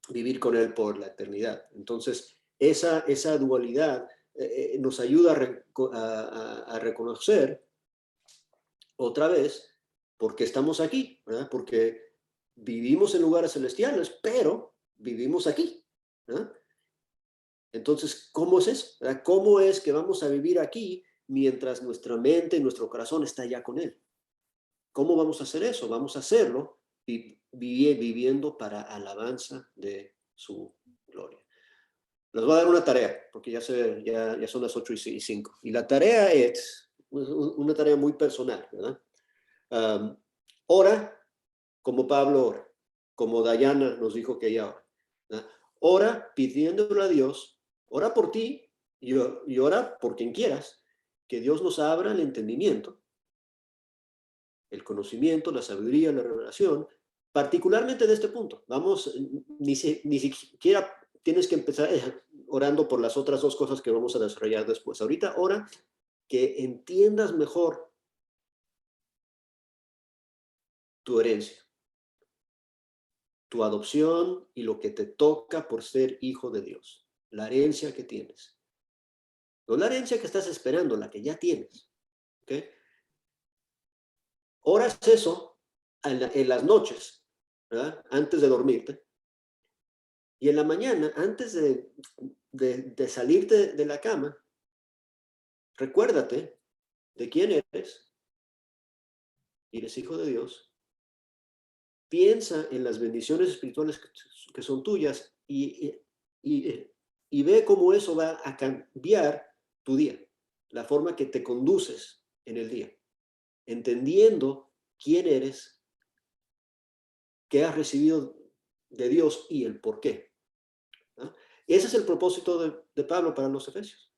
vivir con Él por la eternidad. Entonces, esa dualidad nos ayuda a reconocer otra vez por qué estamos aquí, ¿verdad? Porque vivimos en lugares celestiales, pero vivimos aquí, ¿verdad? Entonces, ¿cómo es eso? ¿Verdad? ¿Cómo es que vamos a vivir aquí mientras nuestra mente y nuestro corazón está ya con Él? ¿Cómo vamos a hacer eso? Vamos a hacerlo viviendo para alabanza de su gloria. Les voy a dar una tarea, porque ya son las 8:05. Y la tarea es una tarea muy personal, ¿verdad? Ora como Pablo ora, como Dayana nos dijo que ella ora, ¿verdad? Ora pidiéndole a Dios, ora por ti y ora por quien quieras, que Dios nos abra el entendimiento, el conocimiento, la sabiduría, la revelación, particularmente de este punto. Vamos, ni siquiera tienes que empezar orando por las otras dos cosas que vamos a desarrollar después. Ahorita ora que entiendas mejor tu herencia, tu adopción y lo que te toca por ser hijo de Dios, la herencia que tienes. No la herencia que estás esperando, la que ya tienes. ¿Ok? Oras eso en las noches, ¿verdad? Antes de dormirte. Y en la mañana, antes de salirte de la cama, recuérdate de quién eres. Eres hijo de Dios. Piensa en las bendiciones espirituales que son tuyas y ve cómo eso va a cambiar tu día, la forma que te conduces en el día, entendiendo quién eres, qué has recibido de Dios y el por qué. ¿No? Ese es el propósito de Pablo para los Efesios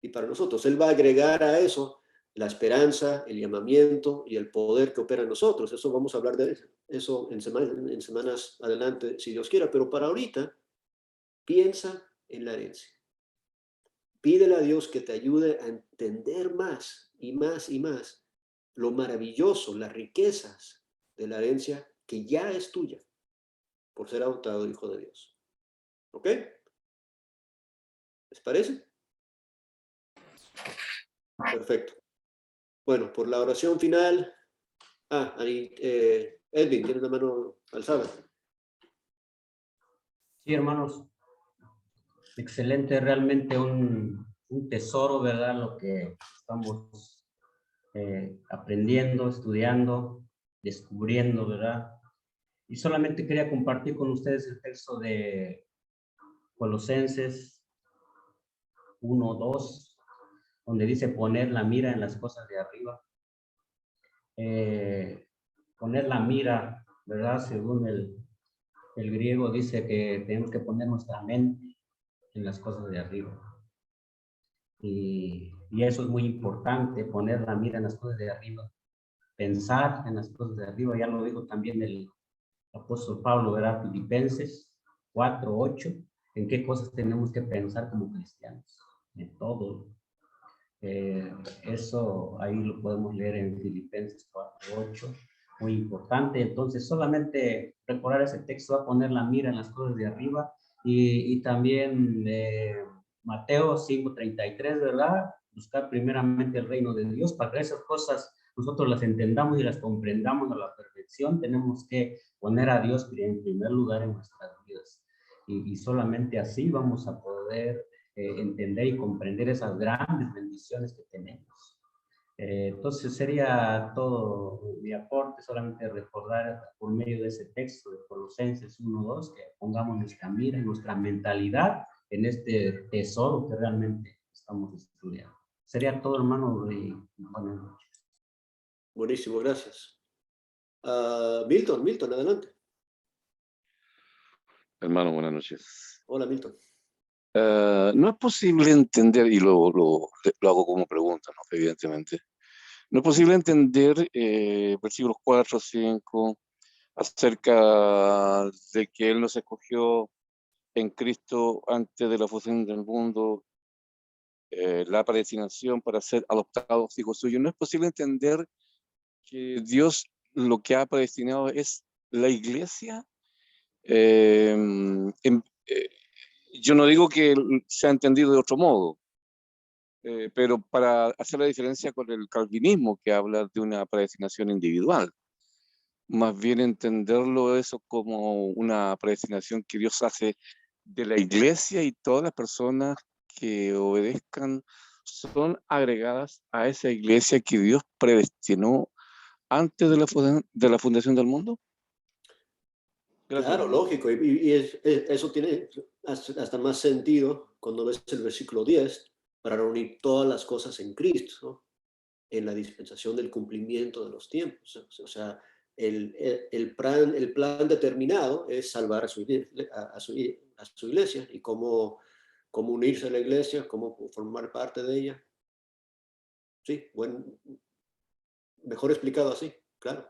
y para nosotros. Él va a agregar a eso la esperanza, el llamamiento y el poder que opera en nosotros. Eso vamos a hablar de eso en semanas adelante, si Dios quiera. Pero para ahorita, piensa en la herencia. Pídele a Dios que te ayude a entender más y más y más lo maravilloso, las riquezas de la herencia que ya es tuya por ser adoptado hijo de Dios. ¿Ok? ¿Les parece? Perfecto. Bueno, por la oración final. Ahí, Edwin, tiene la mano alzada. Sí, hermanos. Excelente, realmente un tesoro, ¿verdad? Lo que estamos aprendiendo, estudiando, descubriendo, ¿verdad? Y solamente quería compartir con ustedes el texto de Colosenses 1:2, donde dice poner la mira en las cosas de arriba. Poner la mira, ¿verdad? Según el griego dice que tenemos que poner nuestra mente en las cosas de arriba. Y eso es muy importante, poner la mira en las cosas de arriba, pensar en las cosas de arriba. Ya lo dijo también el apóstol Pablo, ¿verdad? Filipenses 4:8, en qué cosas tenemos que pensar como cristianos, en todo. Eso ahí lo podemos leer en Filipenses 4:8, muy importante. Entonces solamente recordar ese texto, va a poner la mira en las cosas de arriba, y también Mateo 5:33, ¿verdad? Buscar primeramente el reino de Dios. Para que esas cosas nosotros las entendamos y las comprendamos a la perfección, tenemos que poner a Dios en primer lugar en nuestras vidas, y solamente así vamos a poder entender y comprender esas grandes bendiciones que tenemos. Entonces sería todo mi aporte, solamente recordar por medio de ese texto de Colosenses 1:2 que pongamos nuestra mira, nuestra mentalidad en este tesoro que realmente estamos estudiando. Sería todo, hermano, y buenas noches. Buenísimo, gracias. Milton, adelante. Hermano, buenas noches. Hola, Milton. No es posible entender, y lo hago como pregunta, ¿no? Evidentemente, no es posible entender versículos 4, 5, acerca de que Él nos escogió en Cristo antes de la fundación del mundo, la predestinación para ser adoptados hijos suyos. No es posible entender que Dios lo que ha predestinado es la iglesia. Yo no digo que se ha entendido de otro modo, pero para hacer la diferencia con el calvinismo, que habla de una predestinación individual, más bien entenderlo eso como una predestinación que Dios hace de la iglesia, y todas las personas que obedezcan son agregadas a esa iglesia que Dios predestinó antes de la fundación del mundo. Gracias. Claro, lógico, y eso tiene hasta más sentido cuando ves el versículo 10, para reunir todas las cosas en Cristo, ¿no? En la dispensación del cumplimiento de los tiempos. O sea, el plan determinado es salvar a su iglesia, y cómo unirse a la iglesia, cómo formar parte de ella. Sí, mejor explicado así, claro.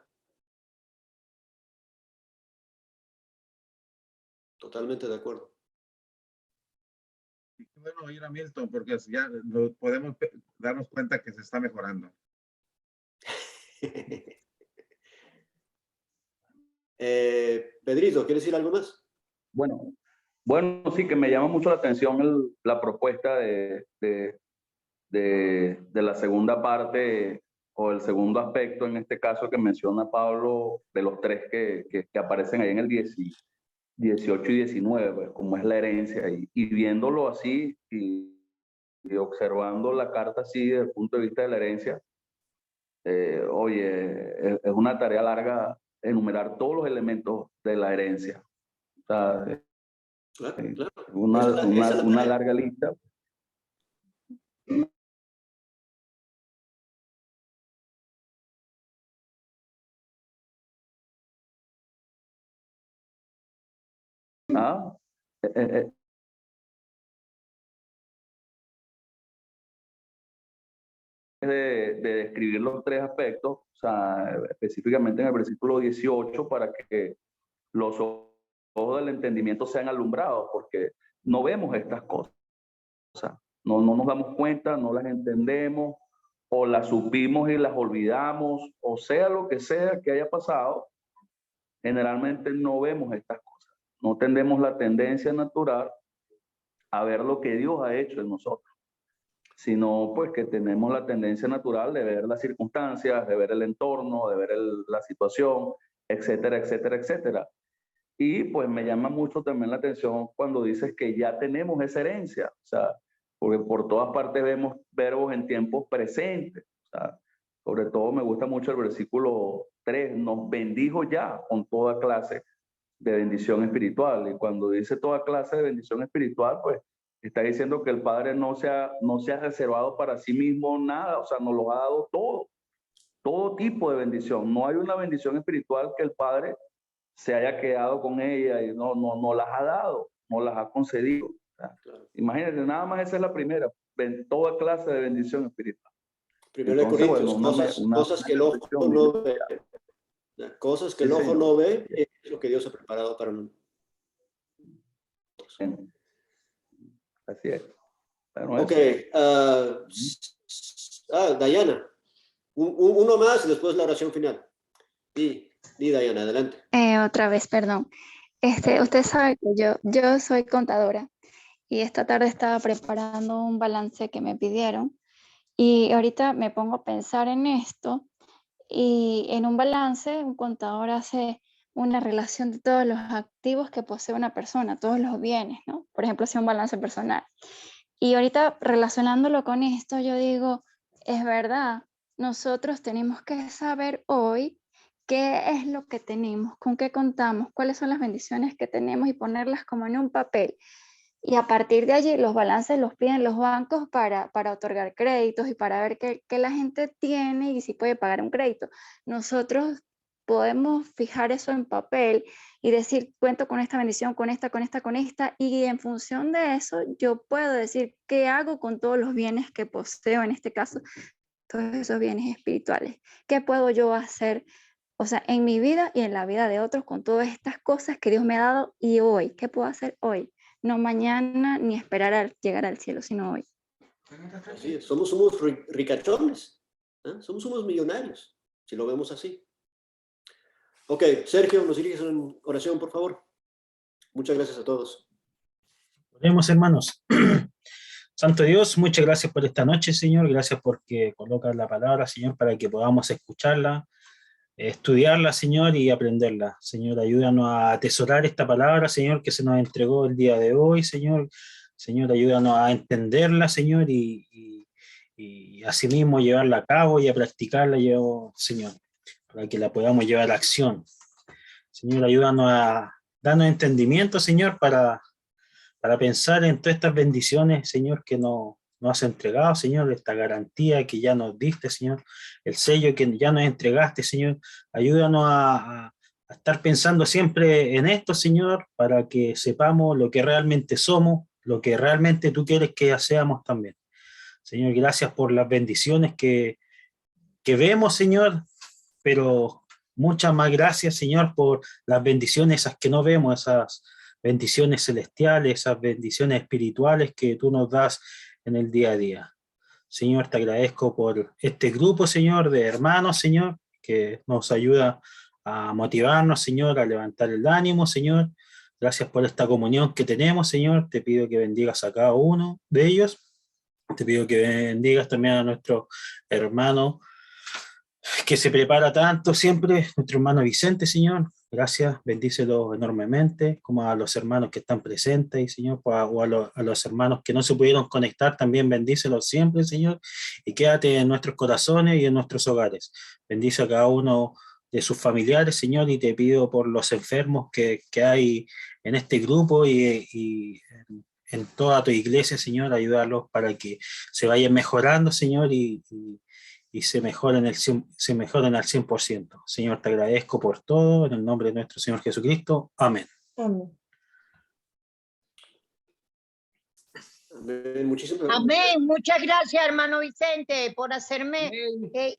Totalmente de acuerdo. Y qué bueno oír a Milton, porque ya podemos darnos cuenta que se está mejorando. Pedrito, ¿quieres decir algo más? Bueno, sí, que me llama mucho la atención la propuesta de la segunda parte, o el segundo aspecto, en este caso que menciona Pablo, de los tres que aparecen ahí en el 18 y 19, pues, como es la herencia, y viéndolo así, y y observando la carta así desde el punto de vista de la herencia, oye, es una tarea larga enumerar todos los elementos de la herencia. O sea, Claro. una larga lista. ¿Ah? De describir los tres aspectos, o sea, específicamente en el versículo 18, para que los ojos del entendimiento sean alumbrados, porque no vemos estas cosas, no nos damos cuenta, no las entendemos, o las supimos y las olvidamos, o sea lo que sea que haya pasado, generalmente no vemos estas cosas, no tenemos la tendencia natural a ver lo que Dios ha hecho en nosotros, sino pues que tenemos la tendencia natural de ver las circunstancias, de ver el entorno, de ver la situación, etcétera, etcétera, etcétera. Y pues me llama mucho también la atención cuando dices que ya tenemos esa herencia, o sea, porque por todas partes vemos verbos en tiempos presentes, o sea, sobre todo me gusta mucho el versículo 3, nos bendijo ya con toda clase de bendición espiritual, y cuando dice toda clase de bendición espiritual, pues está diciendo que el Padre no se ha reservado para sí mismo nada, o sea, nos lo ha dado todo tipo de bendición. No hay una bendición espiritual que el Padre se haya quedado con ella y no las ha dado, no las ha concedido. Claro. Imagínense, nada más esa es la primera, toda clase de bendición espiritual. Primero de Corintios, cosas que el ojo no ve. Cosas que el ojo no ve es lo que Dios ha preparado para nosotros. Así es. Bueno, ok. Diana. Uno más y después la oración final. Di, Diana, adelante. Otra vez, perdón. Usted sabe que yo soy contadora y esta tarde estaba preparando un balance que me pidieron y ahorita me pongo a pensar en esto y en un balance un contador hace una relación de todos los activos que posee una persona, todos los bienes, ¿no? Por ejemplo, si un balance personal. Y ahorita relacionándolo con esto, yo digo, es verdad, nosotros tenemos que saber hoy qué es lo que tenemos, con qué contamos, cuáles son las bendiciones que tenemos y ponerlas como en un papel. Y a partir de allí los balances los piden los bancos para otorgar créditos y para ver qué la gente tiene y si puede pagar un crédito. Nosotros podemos fijar eso en papel y decir, cuento con esta bendición, con esta, y en función de eso yo puedo decir qué hago con todos los bienes que poseo, en este caso, todos esos bienes espirituales. ¿Qué puedo yo hacer? O sea, en mi vida y en la vida de otros con todas estas cosas que Dios me ha dado y hoy, ¿qué puedo hacer hoy? No mañana ni esperar a llegar al cielo, sino hoy. Así es. Somos ricachones, ¿eh? Somos unos millonarios, si lo vemos así. Ok, Sergio, nos diriges en oración, por favor. Muchas gracias a todos. Oremos, hermanos. Santo Dios, muchas gracias por esta noche, Señor. Gracias porque colocas la palabra, Señor, para que podamos escucharla, estudiarla, Señor, y aprenderla. Señor, ayúdanos a atesorar esta palabra, Señor, que se nos entregó el día de hoy, Señor. Señor, ayúdanos a entenderla, Señor, y asimismo llevarla a cabo y a practicarla, Señor, para que la podamos llevar a acción. Señor, ayúdanos a darnos entendimiento, Señor, para pensar en todas estas bendiciones, Señor, que nos has entregado, Señor, esta garantía que ya nos diste, Señor, el sello que ya nos entregaste, Señor. Ayúdanos a estar pensando siempre en esto, Señor, para que sepamos lo que realmente somos, lo que realmente tú quieres que seamos también. Señor, gracias por las bendiciones que vemos, Señor, pero muchas más gracias, Señor, por las bendiciones esas que no vemos, esas bendiciones celestiales, esas bendiciones espirituales que tú nos das en el día a día. Señor, te agradezco por este grupo, Señor, de hermanos, Señor, que nos ayuda a motivarnos, Señor, a levantar el ánimo, Señor. Gracias por esta comunión que tenemos, Señor. Te pido que bendigas a cada uno de ellos. Te pido que bendigas también a nuestro hermano que se prepara tanto siempre, nuestro hermano Vicente, Señor. Gracias, bendícelo enormemente, como a los hermanos que están presentes, Señor, o a los hermanos que no se pudieron conectar, también bendícelos siempre, Señor, y quédate en nuestros corazones y en nuestros hogares. Bendice a cada uno de sus familiares, Señor, y te pido por los enfermos que hay en este grupo y en toda tu iglesia, Señor, ayudarlos para que se vayan mejorando, Señor, y se mejoren al 100%. Señor, te agradezco por todo, en el nombre de nuestro Señor Jesucristo. Amén. Amén. Amén. Muchísimas Amén. Muchas gracias, hermano Vicente, por hacerme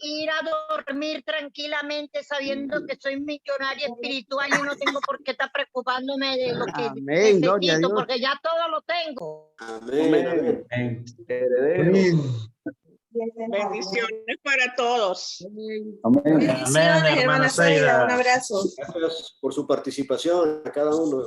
ir a dormir tranquilamente sabiendo que soy millonaria espiritual y no tengo por qué estar preocupándome de lo que Amén, gloria a necesito, Dios. porque ya todo lo tengo. Amén. Amén. Herederos. Bendiciones para todos. Amén. Bendiciones, hermana Zaida. Un abrazo. Gracias por su participación a cada uno.